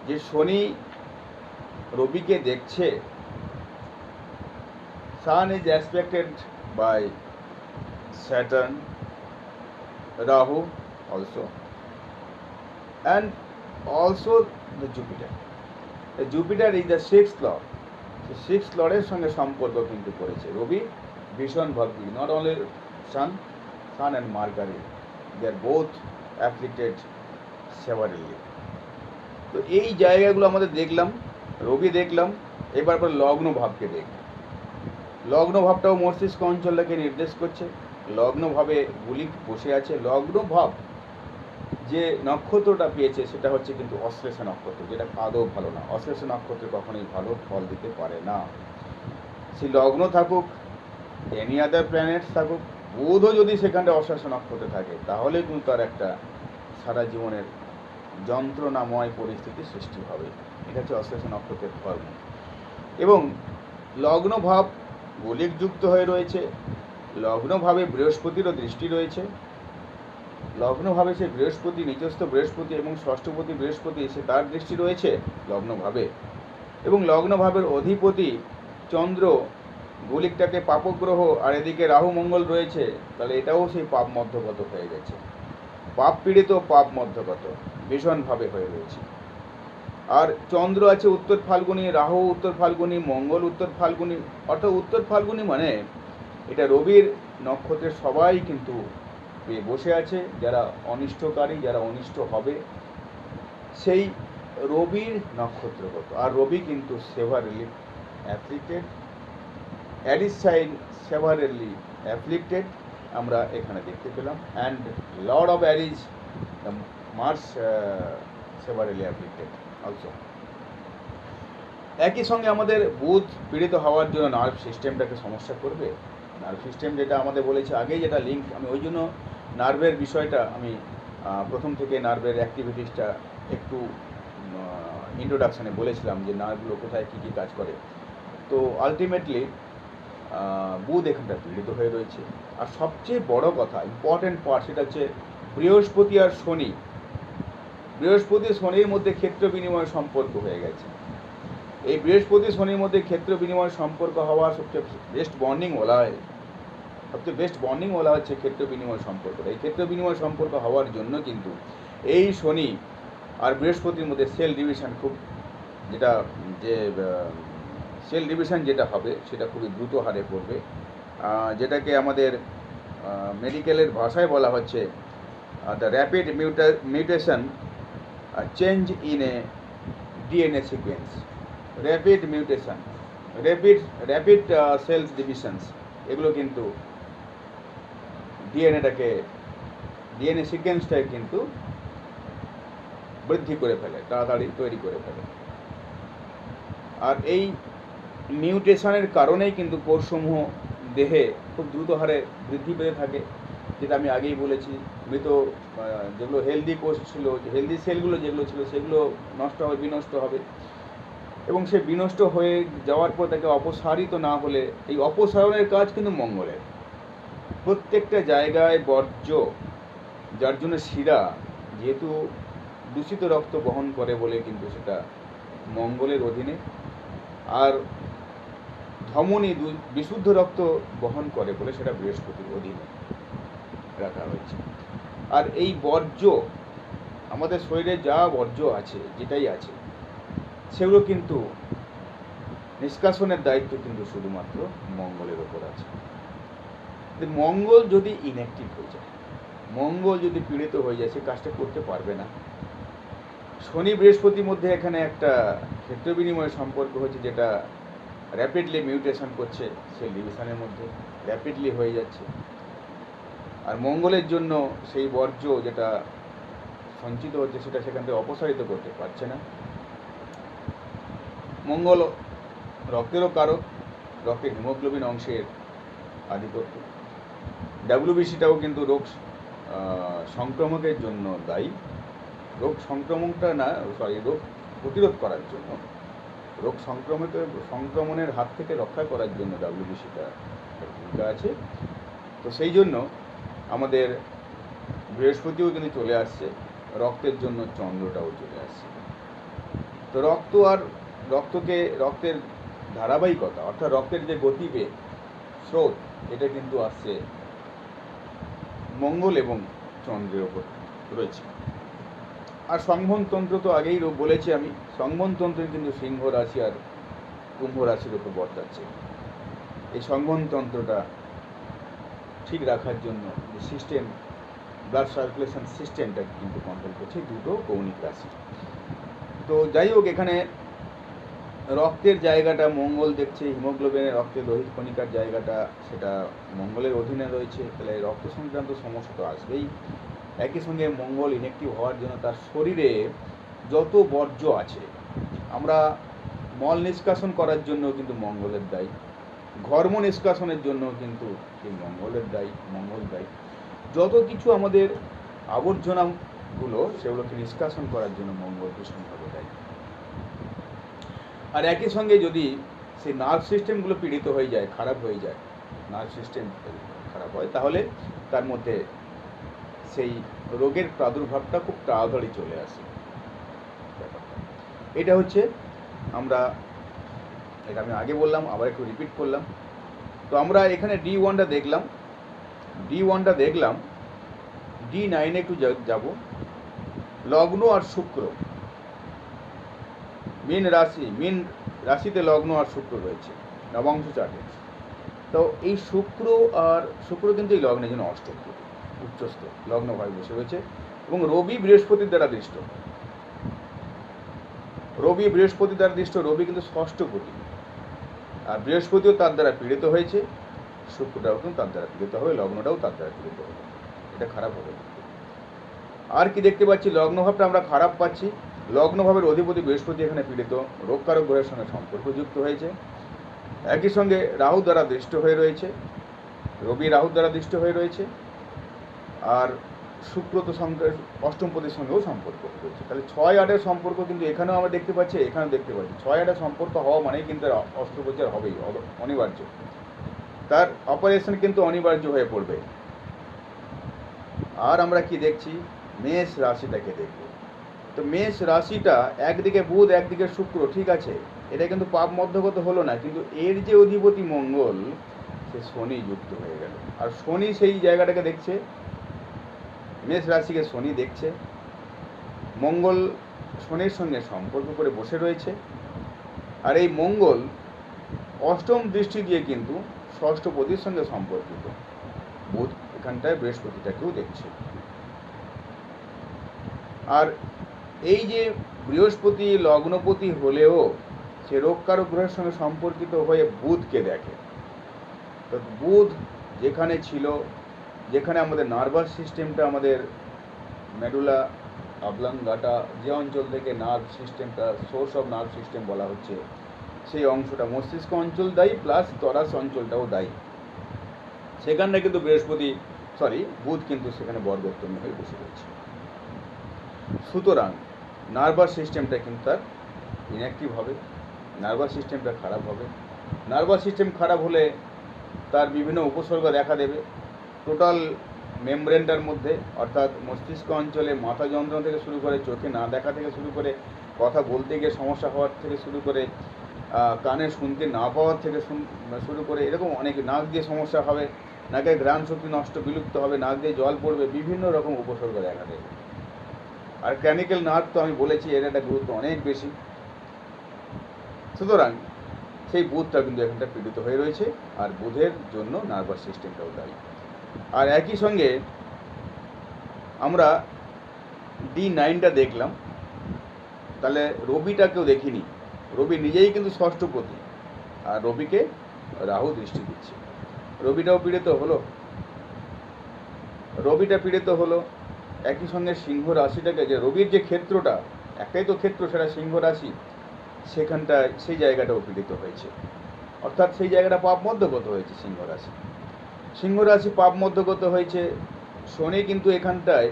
যে শনি রবিকে দেখছে, Sun is aspected by Saturn, Rahu also, and also the Jupiter. The Jupiter is the sixth lord. The sixth lorder সঙ্গে সম্পর্ক কিন্তু করেছে রবি ভীষণ ভাবে। Not only Sun and Mercury, they are both afflicted severely. তো এই জায়গাগুলো আমাদের দেখলাম, রবি দেখলাম। এবার লগ্ন ভাবকে দেখব। লগ্ন ভাবটাও মস্তিষ্ক অঞ্চলটাকে নির্দেশ করছে। লগ্নভাবে গুলিক বসে আছে। লগ্ন ভাব যে নক্ষত্রটা পেয়েছে সেটা হচ্ছে কিন্তু অশ্লেষা নক্ষত্র, যেটা আদৌ ভালো না। অশ্লেষা নক্ষত্র কখনোই ভালো ফল দিতে পারে না। সেই লগ্ন থাকুক, এনি আদার প্ল্যানেটস থাকুক, বুধও যদি সেখানে অশ্লেষা নক্ষত্রে থাকে, তাহলে কিন্তু তার একটা সারা জীবনের যন্ত্রণাময় পরিস্থিতি সৃষ্টি হবে। এটা হচ্ছে অশ্লেষা নক্ষত্রের ধর্ম। এবং লগ্নভাব গলিকযুক্ত হয়ে রয়েছে, লগ্নভাবে বৃহস্পতিরও দৃষ্টি রয়েছে। লগ্নভাবে সে বৃহস্পতি, নিচস্থ বৃহস্পতি এবং ষষ্ঠপতি বৃহস্পতি, সে তার দৃষ্টি রয়েছে লগ্নভাবে। এবং লগ্নভাবের অধিপতি চন্দ্র গলিকটাকে পাপগ্রহ, আর এদিকে রাহু মঙ্গল রয়েছে, তাহলে এটাও সেই পাপ মধ্যগত হয়ে গেছে। পাপ পীড়িত, পাপ মধ্যগত ভীষণভাবে হয়ে রয়েছে। আর চন্দ্র আছে উত্তর ফাল্গুনি, রাহু উত্তর ফাল্গুনি, মঙ্গল উত্তর ফাল্গুনি। অর্থাৎ উত্তর ফাল্গুনি মানে এটা রবির নক্ষত্রের সবাই কিন্তু বসে আছে, যারা অনিষ্টকারী, যারা অনিষ্ট হবে, সেই রবির নক্ষত্রগত। আর রবি কিন্তু severely afflicted, Aries sign severely afflicted আমরা এখানে দেখতে পেলাম। And lord of Aries Mars severely afflicted also. একই সঙ্গে আমাদের বুধ পীড়িত হওয়ার জন্য নার্ভ সিস্টেমটাকে সমস্যা করবে। নার্ভ সিস্টেম যেটা আমাদের বলেছে আগেই, যেটা লিঙ্ক, আমি ওই জন্য নার্ভের বিষয়টা আমি প্রথম থেকে নার্ভের অ্যাক্টিভিটিসটা একটু ইন্ট্রোডাকশানে বলেছিলাম যে নার্ভগুলো কোথায় কী কী কাজ করে। তো আলটিমেটলি বুধ এখানটা পীড়িত হয়ে রয়েছে। আর সবচেয়ে বড় কথা, ইম্পর্টেন্ট পার্ট, সেটা হচ্ছে বৃহস্পতি আর শনি। বৃহস্পতি শনির মধ্যে ক্ষেত্র বিনিময় সম্পর্ক হয়ে গেছে। এই বৃহস্পতি শনির মধ্যে ক্ষেত্র বিনিময় সম্পর্ক হওয়ার সবচেয়ে বেস্ট বন্ডিং বলা হয়, সবচেয়ে বেস্ট বন্ডিং বলা হচ্ছে ক্ষেত্র বিনিময় সম্পর্কটা। এই ক্ষেত্র বিনিময় সম্পর্ক হওয়ার জন্য কিন্তু এই শনি আর বৃহস্পতির মধ্যে সেল ডিভিশন খুব, যেটা যে সেল ডিভিশন যেটা হবে সেটা খুবই দ্রুত হারে পড়বে, যেটাকে আমাদের মেডিকেলের ভাষায় বলা হচ্ছে the rapid mutation change in a DNA sequence. Rapid mutation, rapid cells divisions, এগুলো কিন্তু ডিএনএ সিকোয়েন্সটাকে কিন্তু বৃদ্ধি করে ফেলে, তাড়াতাড়ি তৈরি করে ফেলে। আর এই মিউটেশনের কারণেই কিন্তু কোষসমূহ দেহে খুব দ্রুত হারে বৃদ্ধি পেতে থাকে, যেটা আমি আগেই বলেছি। মৃত যেগুলো হেলদি কোষ ছিল, হেলদি সেলগুলো যেগুলো ছিল, সেগুলো নষ্ট হবে, বিনষ্ট হবে। এবং সে বিনষ্ট হয়ে যাওয়ার পর তাকে অপসারিত না হলে, এই অপসারণের কাজ কিন্তু মঙ্গলের। প্রত্যেকটা জায়গায় বর্জ্য, যার জন্য শিরা যেহেতু দূষিত রক্ত বহন করে বলে কিন্তু সেটা মঙ্গলের অধীনে, আর ধমনী বিশুদ্ধ রক্ত বহন করে বলে সেটা বৃহস্পতির অধীনে রাখা হয়েছে। আর এই বর্জ্য, আমাদের শরীরে যা বর্জ্য আছে, যেটাই আছে, সেগুলো কিন্তু নিষ্কাশনের দায়িত্ব কিন্তু শুধুমাত্র মঙ্গলের ওপর আছে। মঙ্গল যদি ইনঅ্যাক্টিভ হয়ে যায়, মঙ্গল যদি পীড়িত হয়ে যায়, সে কাজটা করতে পারবে না। শনি বৃহস্পতির মধ্যে এখানে একটা ক্ষেত্র বিনিময় সম্পর্ক হচ্ছে, যেটা র্যাপিডলি মিউটেশন করছে, সেল ডিভিশনের মধ্যে র্যাপিডলি হয়ে যাচ্ছে। আর মঙ্গলের জন্য সেই বর্জ্য যেটা সঞ্চিত হচ্ছে, সেটা সেখান থেকে অপসারিত করতে পারছে না। মঙ্গল রক্তেরও কারক, রক্তের হিমোগ্লোবিন অংশের আধিপত্য। ডাব্লিউবিসিটাও কিন্তু রোগ সংক্রমকের জন্য দায়ী। রোগ সংক্রমণটা না, রোগ প্রতিরোধ করার জন্য, রোগ সংক্রমণের হাত থেকে রক্ষা করার জন্য ডাব্লিউবিসিটা ভূমিকা আছে। তো সেই জন্য আমাদের বৃহস্পতিও কিন্তু চলে আসছে, রক্তের জন্য চন্দ্রটাও চলে আসছে। তো রক্ত আর রক্তের ধারাবাহিকতা, অর্থাৎ রক্তের যে গতিবেগ, স্রোত, এটা কিন্তু আসছে মঙ্গল এবং চন্দ্রের ওপর রয়েছে। আর সংবহনতন্ত্র তো আগেই বলেছি আমি, সংবহনতন্ত্র কিন্তু সিংহ রাশি আর কুম্ভ রাশির ওপর বর্তাচ্ছে। এই সংবহনতন্ত্রটা ঠিক রাখার জন্য যে সিস্টেম, ব্লাড সার্কুলেশন সিস্টেমটা কিন্তু কন্ট্রোল করছে দুটো কৌণিক রাশি। তো যাই হোক, এখানে রক্তের জায়গাটা মঙ্গল দেখছে, হিমোগ্লোবিনের রক্তের লোহিত কণিকার জায়গাটা সেটা মঙ্গলের অধীনে রয়েছে। তাহলে রক্ত সংক্রান্ত সমস্যা তো আসবেই। একই সঙ্গে মঙ্গল ইনঅ্যাক্টিভ হওয়ার জন্য তার শরীরে যত বর্জ্য আছে, আমরা মল নিষ্কাশন করার জন্য কিন্তু মঙ্গলের দায়ী, ঘর্ম নিষ্কাশনের জন্য কিন্তু সেই মঙ্গল দায়ী। যত কিছু আমাদের আবর্জনা গুলো সেগুলোকে নিষ্কাশন করার জন্য মঙ্গল ভীষণভাবে দেয়। আর একই সঙ্গে যদি সেই নার্ভ সিস্টেমগুলো পীড়িত হয়ে যায়, খারাপ হয়ে যায়, নার্ভ সিস্টেম খারাপ হয়, তাহলে তার মধ্যে সেই রোগের প্রাদুর্ভাবটা খুব তাড়াতাড়ি চলে আসে। এটা হচ্ছে এটা আমি আগে বললাম, আবার একটু রিপিট করলাম। তো আমরা এখানে D1টা দেখলাম, D9 একটু যাব। লগ্ন আর শুক্র, মীন রাশিতে লগ্ন আর শুক্র রয়েছে নবাংশ চার্টে। তো এই শুক্র কিন্তু এই লগ্নের জন্য অষ্টমপতি, উচ্চস্থ লগ্ন ভাবে বসে রয়েছে, এবং রবি বৃহস্পতির দ্বারা দৃষ্ট। রবি কিন্তু ষষ্ঠপতি, আর বৃহস্পতিও তার দ্বারা পীড়িত হয়েছে, শুক্রটাও কিন্তু তার দ্বারা পীড়িত হবে, লগ্নটাও তার দ্বারা পীড়িত হবে। এটা খারাপ হবে। আর কি দেখতে পাচ্ছি, লগ্নভাবটা আমরা খারাপ পাচ্ছি। লগ্নভাবের অধিপতি বৃহস্পতি এখানে পীড়িত, রোগকারক গ্রহের সঙ্গে সম্পর্কযুক্ত হয়েছে। একই সঙ্গে রাহু দ্বারা দৃষ্ট হয়ে রয়েছে, রবি রাহু দ্বারা দৃষ্ট হয়ে রয়েছে, আর শুক্র তো অষ্টমপতির সঙ্গেও সম্পর্ক রয়েছে। তাহলে 6-8-এর সম্পর্ক কিন্তু এখানেও আমরা দেখতে পাচ্ছি, এখানেও দেখতে পাচ্ছি। 6-8-এর সম্পর্ক হওয়া মানেই কিন্তু অস্ত্রোপচার হবেই, অনিবার্য। তার অপারেশন কিন্তু অনিবার্য হয়ে পড়বে। আর আমরা কি দেখছি, মেষ রাশিটাকে দেখব। তো মেষ রাশিটা একদিকে বুধ, একদিকে শুক্র, ঠিক আছে, এটা কিন্তু পাপ মধ্যগত হলো না, কিন্তু এর যে অধিপতি মঙ্গল, সে শনি যুক্ত হয়ে গেল। আর শনি সেই জায়গাটাকে দেখছে, মেষ রাশিকে শনি দেখছে, মঙ্গল শনির সঙ্গে সম্পর্ক করে বসে রয়েছে। আর এই মঙ্গল অষ্টম দৃষ্টি দিয়ে কিন্তু ষষ্ঠপতির সঙ্গে সম্পর্কিত। বুধ এখানটায় বৃহস্পতিটাকেও দেখছে। আর এই যে বৃহস্পতি লগ্নপতি হলেও সে রোগকারক গ্রহের সঙ্গে সম্পর্কিত হয়ে বুধকে দেখে। তো বুধ যেখানে ছিল, যেখানে আমাদের নার্ভাস সিস্টেমটা, আমাদের মেডুলা অবলাঙ্গাটা, যে অঞ্চল থেকে নার্ভ সিস্টেমটা, সোর্স অফ নার্ভ সিস্টেম বলা হচ্ছে, সেই অংশটা মস্তিষ্ক অঞ্চল দায়ী, প্লাস তরাস অঞ্চলটাও দায়ী। সেখানে কিন্তু বুধ কিন্তু সেখানে বর্গোত্তম হয়ে বসে রয়েছে। সুতরাং নার্ভাস সিস্টেমটা কিন্তু তার ইনঅ্যাক্টিভ হবে, নার্ভাস সিস্টেমটা খারাপ হবে। নার্ভাস সিস্টেম খারাপ হলে তার বিভিন্ন উপসর্গ দেখা দেবে। টোটাল মেমব্রেনটার মধ্যে, অর্থাৎ মস্তিষ্ক অঞ্চলে মাথা যন্ত্রণা থেকে শুরু করে, চোখে না দেখা থেকে শুরু করে, কথা বলতে গিয়ে সমস্যা হওয়ার থেকে শুরু করে, কানে শুনতে না পাওয়ার থেকে শুরু করে, এরকম অনেক, নাক দিয়ে সমস্যা হবে, নাকের ঘ্রাণ শক্তি বিলুপ্ত হবে, নাক দিয়ে জল পড়বে, বিভিন্ন রকম উপসর্গ দেখা দেবে। আর ক্র্যানিক্যাল নার্ভ তো আমি বলেছি, এর একটা গুরুত্ব অনেক বেশি। সুতরাং সেই বুধটা কিন্তু এখানটা পীড়িত হয়ে রয়েছে, আর বুধের জন্য নার্ভাস সিস্টেমটাও দায়ী। আর একই সঙ্গে আমরা D9টা দেখলাম, তাহলে রবিটাকেও দেখিনি। রবি নিজেই কিন্তু ষষ্ঠপতি, আর রবিকে রাহু দৃষ্টি দিচ্ছে। রবিটা পীড়িত হলো। একই সঙ্গে সিংহ রাশিটাকে, যে রবির যে ক্ষেত্রটা, একটাই তো ক্ষেত্র, সেটা সিংহ রাশি, সেখানটায় সেই জায়গাটাও পীড়িত হয়েছে। অর্থাৎ সেই জায়গাটা পাপ মধ্যগত হয়েছে। সিংহ রাশি পাপ মধ্যগত হয়েছে। শনি কিন্তু এখানটায়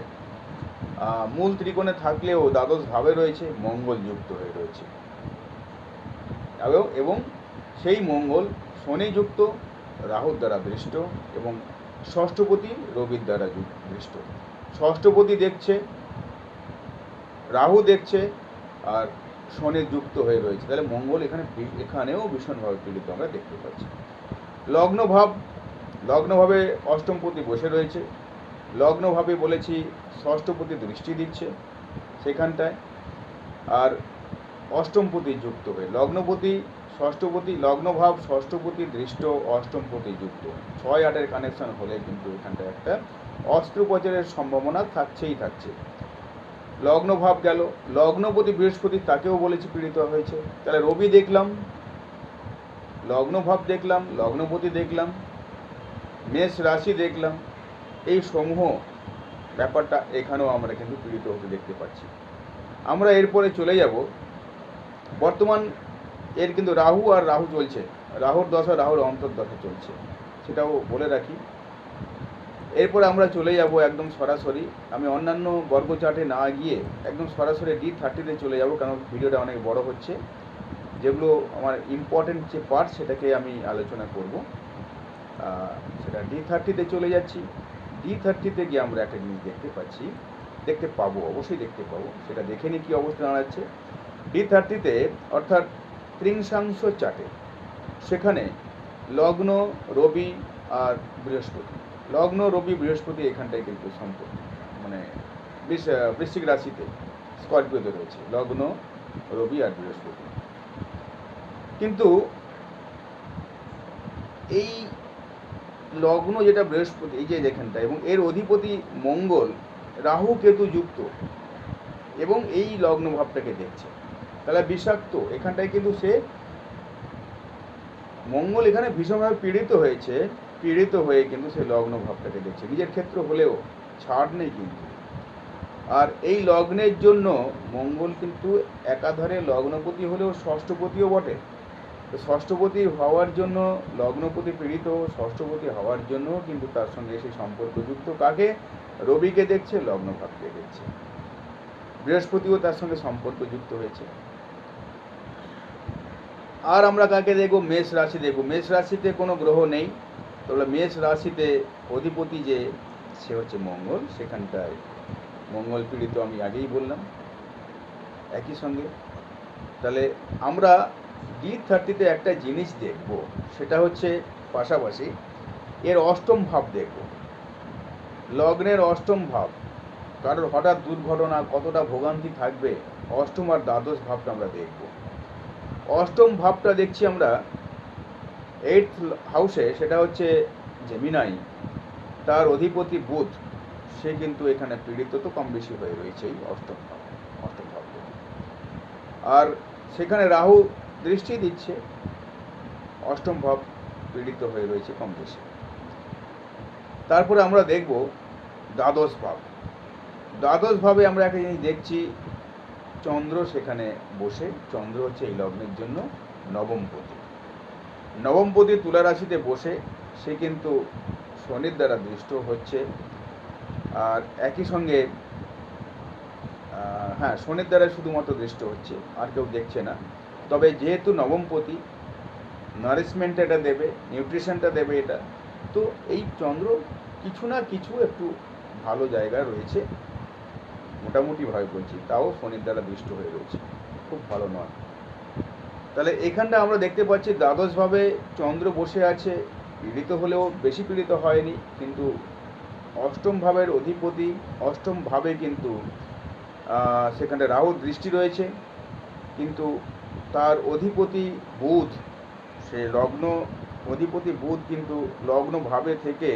মূল ত্রিকোণে থাকলেও দ্বাদশ ভাবে রয়েছে, মঙ্গল যুক্ত হয়ে রয়েছে, এবং সেই মঙ্গল শনি যুক্ত, রাহুর দ্বারা দৃষ্ট, এবং ষষ্ঠপতি রবির দ্বারা দৃষ্ট। ষষ্ঠপতি দেখছে, রাহু দেখছে, আর শনি যুক্ত হয়ে রয়েছে। তাহলে মঙ্গল এখানেও ভীষণভাবে পীড়িত আমরা দেখতে পাচ্ছি। লগ্নভাবে অষ্টমপতি বসে রয়েছে। লগ্নভাবে বলেছি ষষ্ঠপতি দৃষ্টি দিচ্ছে সেখানটায়, আর অষ্টমপতি যুক্ত হয়ে লগ্নভাব ষষ্ঠপতি দৃষ্ট, অষ্টমপতি যুক্ত, 6-8-এর কানেকশন হলে কিন্তু এখানটায় একটা অস্ত্রোপচারের সম্ভাবনা থাকছে। লগ্নভাব গেল, লগ্নপতি বৃহস্পতি, তাকেও বলেছি পীড়িত হয়েছে। তাহলে রবি দেখলাম, লগ্নভাব দেখলাম, লগ্নপতি দেখলাম, মেষ রাশি দেখলাম, এই সমূহ ব্যাপারটা এখানেও আমরা কিন্তু পীড়িত হতে দেখতে পাচ্ছি। আমরা এরপরে চলে যাব, বর্তমান এর কিন্তু রাহু চলছে, রাহুর দশা, রাহুর অন্তর্দশা চলছে, সেটাও বলে রাখি। এরপর আমরা চলে যাব একদম সরাসরি, আমি অন্যান্য বর্গ চার্টে না গিয়ে একদম সরাসরি D30-তে চলে যাব, কারণ ভিডিওটা অনেক বড় হচ্ছে। যেগুলো আমার ইম্পর্টেন্ট যে পার্ট সেটাকে আমি আলোচনা করব। সেটা D30-তে চলে যাচ্ছি। D30-তে গিয়ে আমরা একটা জিনিস দেখতে পাবো, অবশ্যই দেখতে পাবো। সেটা দেখে নিই কী অবস্থা দাঁড়াচ্ছে D30-তে, অর্থাৎ ত্রিংশাংশ চার্টে। সেখানে লগ্ন, রবি আর বৃহস্পতি, লগ্ন রবি বৃহস্পতি এখানটায় কিন্তু সম্পর্ক, মানে বৃশ্চিক রাশিতে স্করপিওতে রয়েছে লগ্ন, রবি আর বৃহস্পতি। কিন্তু এই লগ্ন যেটা বৃহস্পতি, এই যে যেখানটা, এবং এর অধিপতি মঙ্গল রাহু কেতু যুক্ত, এবং এই লগ্ন ভাবটাকে দেখছে, তাহলে বিষাক্ত। এখানটায় কিন্তু সে মঙ্গল এখানে ভীষণভাবে পীড়িত হয়ে কিন্তু সে লগ্ন ভাবটাকে দেখছে, নিজের ক্ষেত্র হলেও ছাড় নেই কিন্তু। আর এই লগ্নের জন্য মঙ্গল কিন্তু একাধারে লগ্নপতি হলেও ষষ্ঠপতিও বটে। তো ষষ্ঠপতি হওয়ার জন্য, লগ্নপতি পীড়িত ষষ্ঠপতি হওয়ার জন্য কিন্তু তার সঙ্গে এসে সম্পর্কযুক্ত। কাকে? রবিকে দেখছে, লগ্নভাবকে দেখছে। বৃহস্পতিও তার সঙ্গে সম্পর্কযুক্ত হয়েছে। আর আমরা কাকে দেখব? মেষ রাশি দেখব। মেষ রাশিতে কোনো গ্রহ নেই, তাহলে মেষ রাশিতে অধিপতি যে, সে হচ্ছে মঙ্গল। সেখানটায় মঙ্গল পীড়িত, আমি আগেই বললাম। একই সঙ্গে তাহলে আমরা D30-তে একটা জিনিস দেখব, সেটা হচ্ছে পাশাপাশি এর অষ্টম ভাব দেখব, লগ্নের অষ্টম ভাব। কারোর হঠাৎ দুর্ঘটনা, কতটা ভোগান্তি থাকবে, অষ্টম আর দ্বাদশ ভাবটা আমরা দেখব। অষ্টম ভাবটা দেখছি আমরা 8th হাউসে, সেটা হচ্ছে জেমিনাই, তার অধিপতি বুধ, সে কিন্তু এখানে পীড়িত তো কম বেশি হয়ে রয়েছে এই অষ্টম ভাব। আর সেখানে রাহু দৃষ্টি দিচ্ছে, অষ্টম ভাব পীড়িত হয়ে রয়েছে কম বেশি। তারপরে আমরা দেখব দ্বাদশ ভাব। দ্বাদশ ভাবে আমরা একটা জিনিস দেখছি, চন্দ্র সেখানে বসে, চন্দ্র হচ্ছে এই লগ্নের জন্য নবমপতি তুলা রাশিতে বসে, সে কিন্তু শনির দ্বারা দৃষ্ট হচ্ছে। আর একই সঙ্গে শনির দ্বারা শুধুমাত্র দৃষ্ট হচ্ছে, আর কেউ দেখছে না। তবে যেহেতু নবমপতি, নারিশমেন্ট এটা দেবে, নিউট্রিশনটা দেবে এটা, তো এই চন্দ্র কিছু না কিছু একটু ভালো জায়গায় রয়েছে, মোটামুটিভাবে বলছি, তাও শনির দ্বারা দৃষ্ট হয়ে রয়েছে, খুব ভালো নয়। তাহলে এখানটা আমরা দেখতে পাচ্ছি দ্বাদশভাবে চন্দ্র বসে আছে, পীড়িত হলেও বেশি পীড়িত হয়নি, কিন্তু অষ্টম ভাবের অধিপতি, অষ্টম ভাবে কিন্তু সেখানে রাহু দৃষ্টি রয়েছে, কিন্তু তার অধিপতি বুধ, সে লগ্ন অধিপতি বুধ কিন্তু লগ্ন ভাবে থেকে,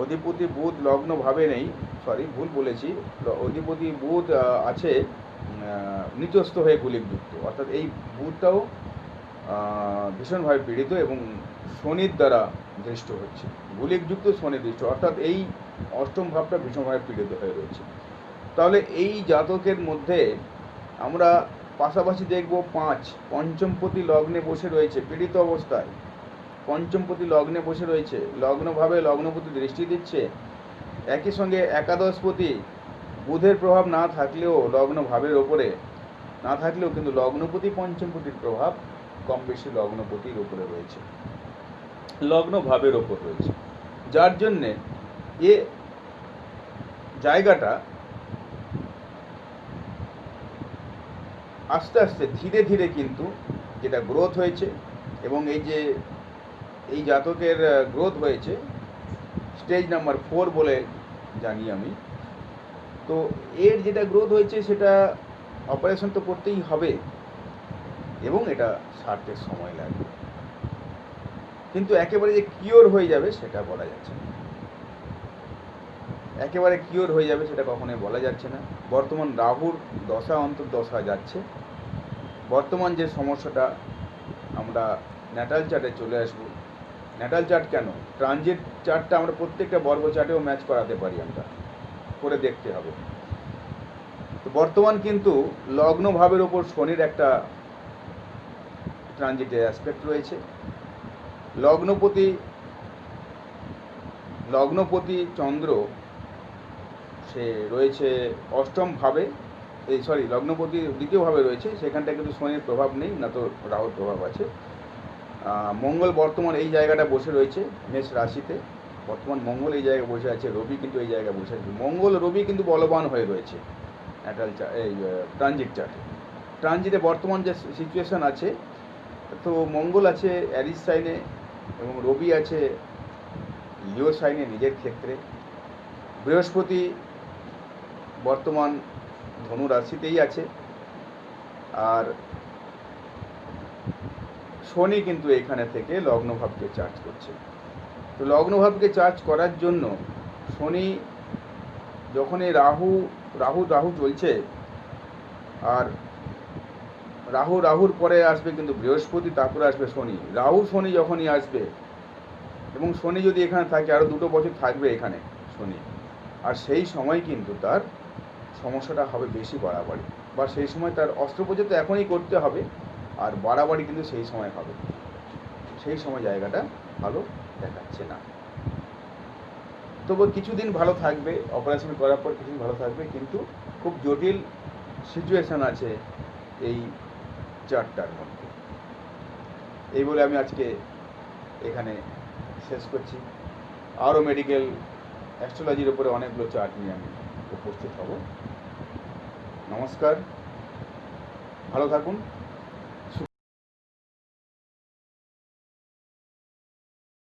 অধিপতি বুধ লগ্ন ভাবে নেই, ভুল বলেছি, অধিপতি বুধ আছে নিচস্থ হয়ে গুলিকযুক্ত, অর্থাৎ এই বুধটাও ভীষণভাবে পীড়িত এবং শনির দ্বারা দৃষ্ট হচ্ছে, গুলিকযুক্ত শনি দৃষ্ট, অর্থাৎ এই অষ্টম ভাবটা ভীষণভাবে পীড়িত হয়ে রয়েছে। তাহলে এই জাতকের মধ্যে আমরা পাশাপাশি দেখব পঞ্চমপতি লগ্নে বসে রয়েছে পীড়িত অবস্থায়, পঞ্চমপতি লগ্নে বসে রয়েছে, লগ্নভাবে লগ্নপতি দৃষ্টি দিচ্ছে। একই সঙ্গে একাদশপতি বুধের প্রভাব না থাকলেও, লগ্ন ভাবের ওপরে না থাকলেও কিন্তু লগ্নপতি পঞ্চমপতির প্রভাব কম বেশি লগ্নপতির ওপরে রয়েছে, লগ্ন ভাবের ওপর রয়েছে, যার জন্যে এ জায়গাটা আস্তে আস্তে ধীরে ধীরে কিন্তু যেটা গ্রোথ হয়েছে, এবং এই জাতকের গ্রোথ হয়েছে স্টেজ নাম্বার 4 বলে জানি আমি। তো এর যেটা গ্রোথ হয়েছে সেটা অপারেশন তো করতেই হবে, এবং এটা সারতে সময় লাগবে, কিন্তু একেবারে যে কিওর হয়ে যাবে সেটা বলা যাচ্ছে না, একেবারে কিওর হয়ে যাবে সেটা কখনোই বলা যাচ্ছে না। বর্তমান রাহুর দশা অন্তর্দশা যাচ্ছে, বর্তমান যে সমস্যাটা, আমরা ন্যাটাল চার্টে চলে আসব। ন্যাটাল চার্ট কেন, ট্রানজিট চার্টটা আমরা প্রত্যেকটা বর্গ চার্টেও ম্যাচ করাতে পারি, আমরা করে দেখতে হবে। তো বর্তমান কিন্তু লগ্ন ভাবের ওপর শনির একটা ট্রানজিটের অ্যাসপেক্ট রয়েছে, লগ্নপতি লগ্নপতি চন্দ্র সে রয়েছে অষ্টম ভাবে, লগ্নপতি দ্বিতীয়ভাবে রয়েছে, সেখানটা কিন্তু শনির প্রভাব নেই, না তো রাহুর প্রভাব আছে। মঙ্গল বর্তমান এই জায়গাটা বসে রয়েছে মেষ রাশিতে, বর্তমান মঙ্গল এই জায়গায় বসে আছে, রবি কিন্তু এই জায়গায় বসে আছে। মঙ্গল রবি কিন্তু বলবান হয়ে রয়েছে ন্যাটাল এই ট্রানজিট চার্টে। ট্রানজিটে বর্তমান যে সিচুয়েশান আছে, তো মঙ্গল আছে অ্যারিস সাইনে এবং রবি আছে লিও সাইনে নিজের ক্ষেত্রে। বৃহস্পতি বর্তমান ধনু রাশিতেই আছে, আর শনি কিন্তু এখানে থেকে লগ্নভাবকে চার্জ করছে। তো লগ্নভাবকে চার্জ করার জন্য শনি যখন এই রাহু চলছে, আর রাহুর পরে আসবে কিন্তু বৃহস্পতি, তারপরে আসবে শনি। শনি যখনই আসবে, এবং শনি যদি এখানে থাকে আরও 2 বছর থাকবে এখানে শনি, আর সেই সময় কিন্তু তার সমস্যাটা হবে বেশি বাড়াবাড়ি, বা সেই সময় তার অস্ত্রোপচার তো এখনই করতে হবে, আর বাড়াবাড়ি কিন্তু সেই সময় হবে। সেই সময় জায়গাটা ভালো দেখাচ্ছে না। তবু কিছুদিন ভালো থাকবে, অপারেশন করার পর কিছুদিন ভালো থাকবে, কিন্তু খুব জটিল সিচুয়েশান আছে এই চারটার মধ্যে। এই বলে আমি আজকে এখানে শেষ করছি। আরও মেডিকেল অ্যাস্ট্রোলজির উপরে অনেকগুলো চার্ট নিয়ে আমি উপস্থিত হব। নমস্কার, ভালো থাকুন।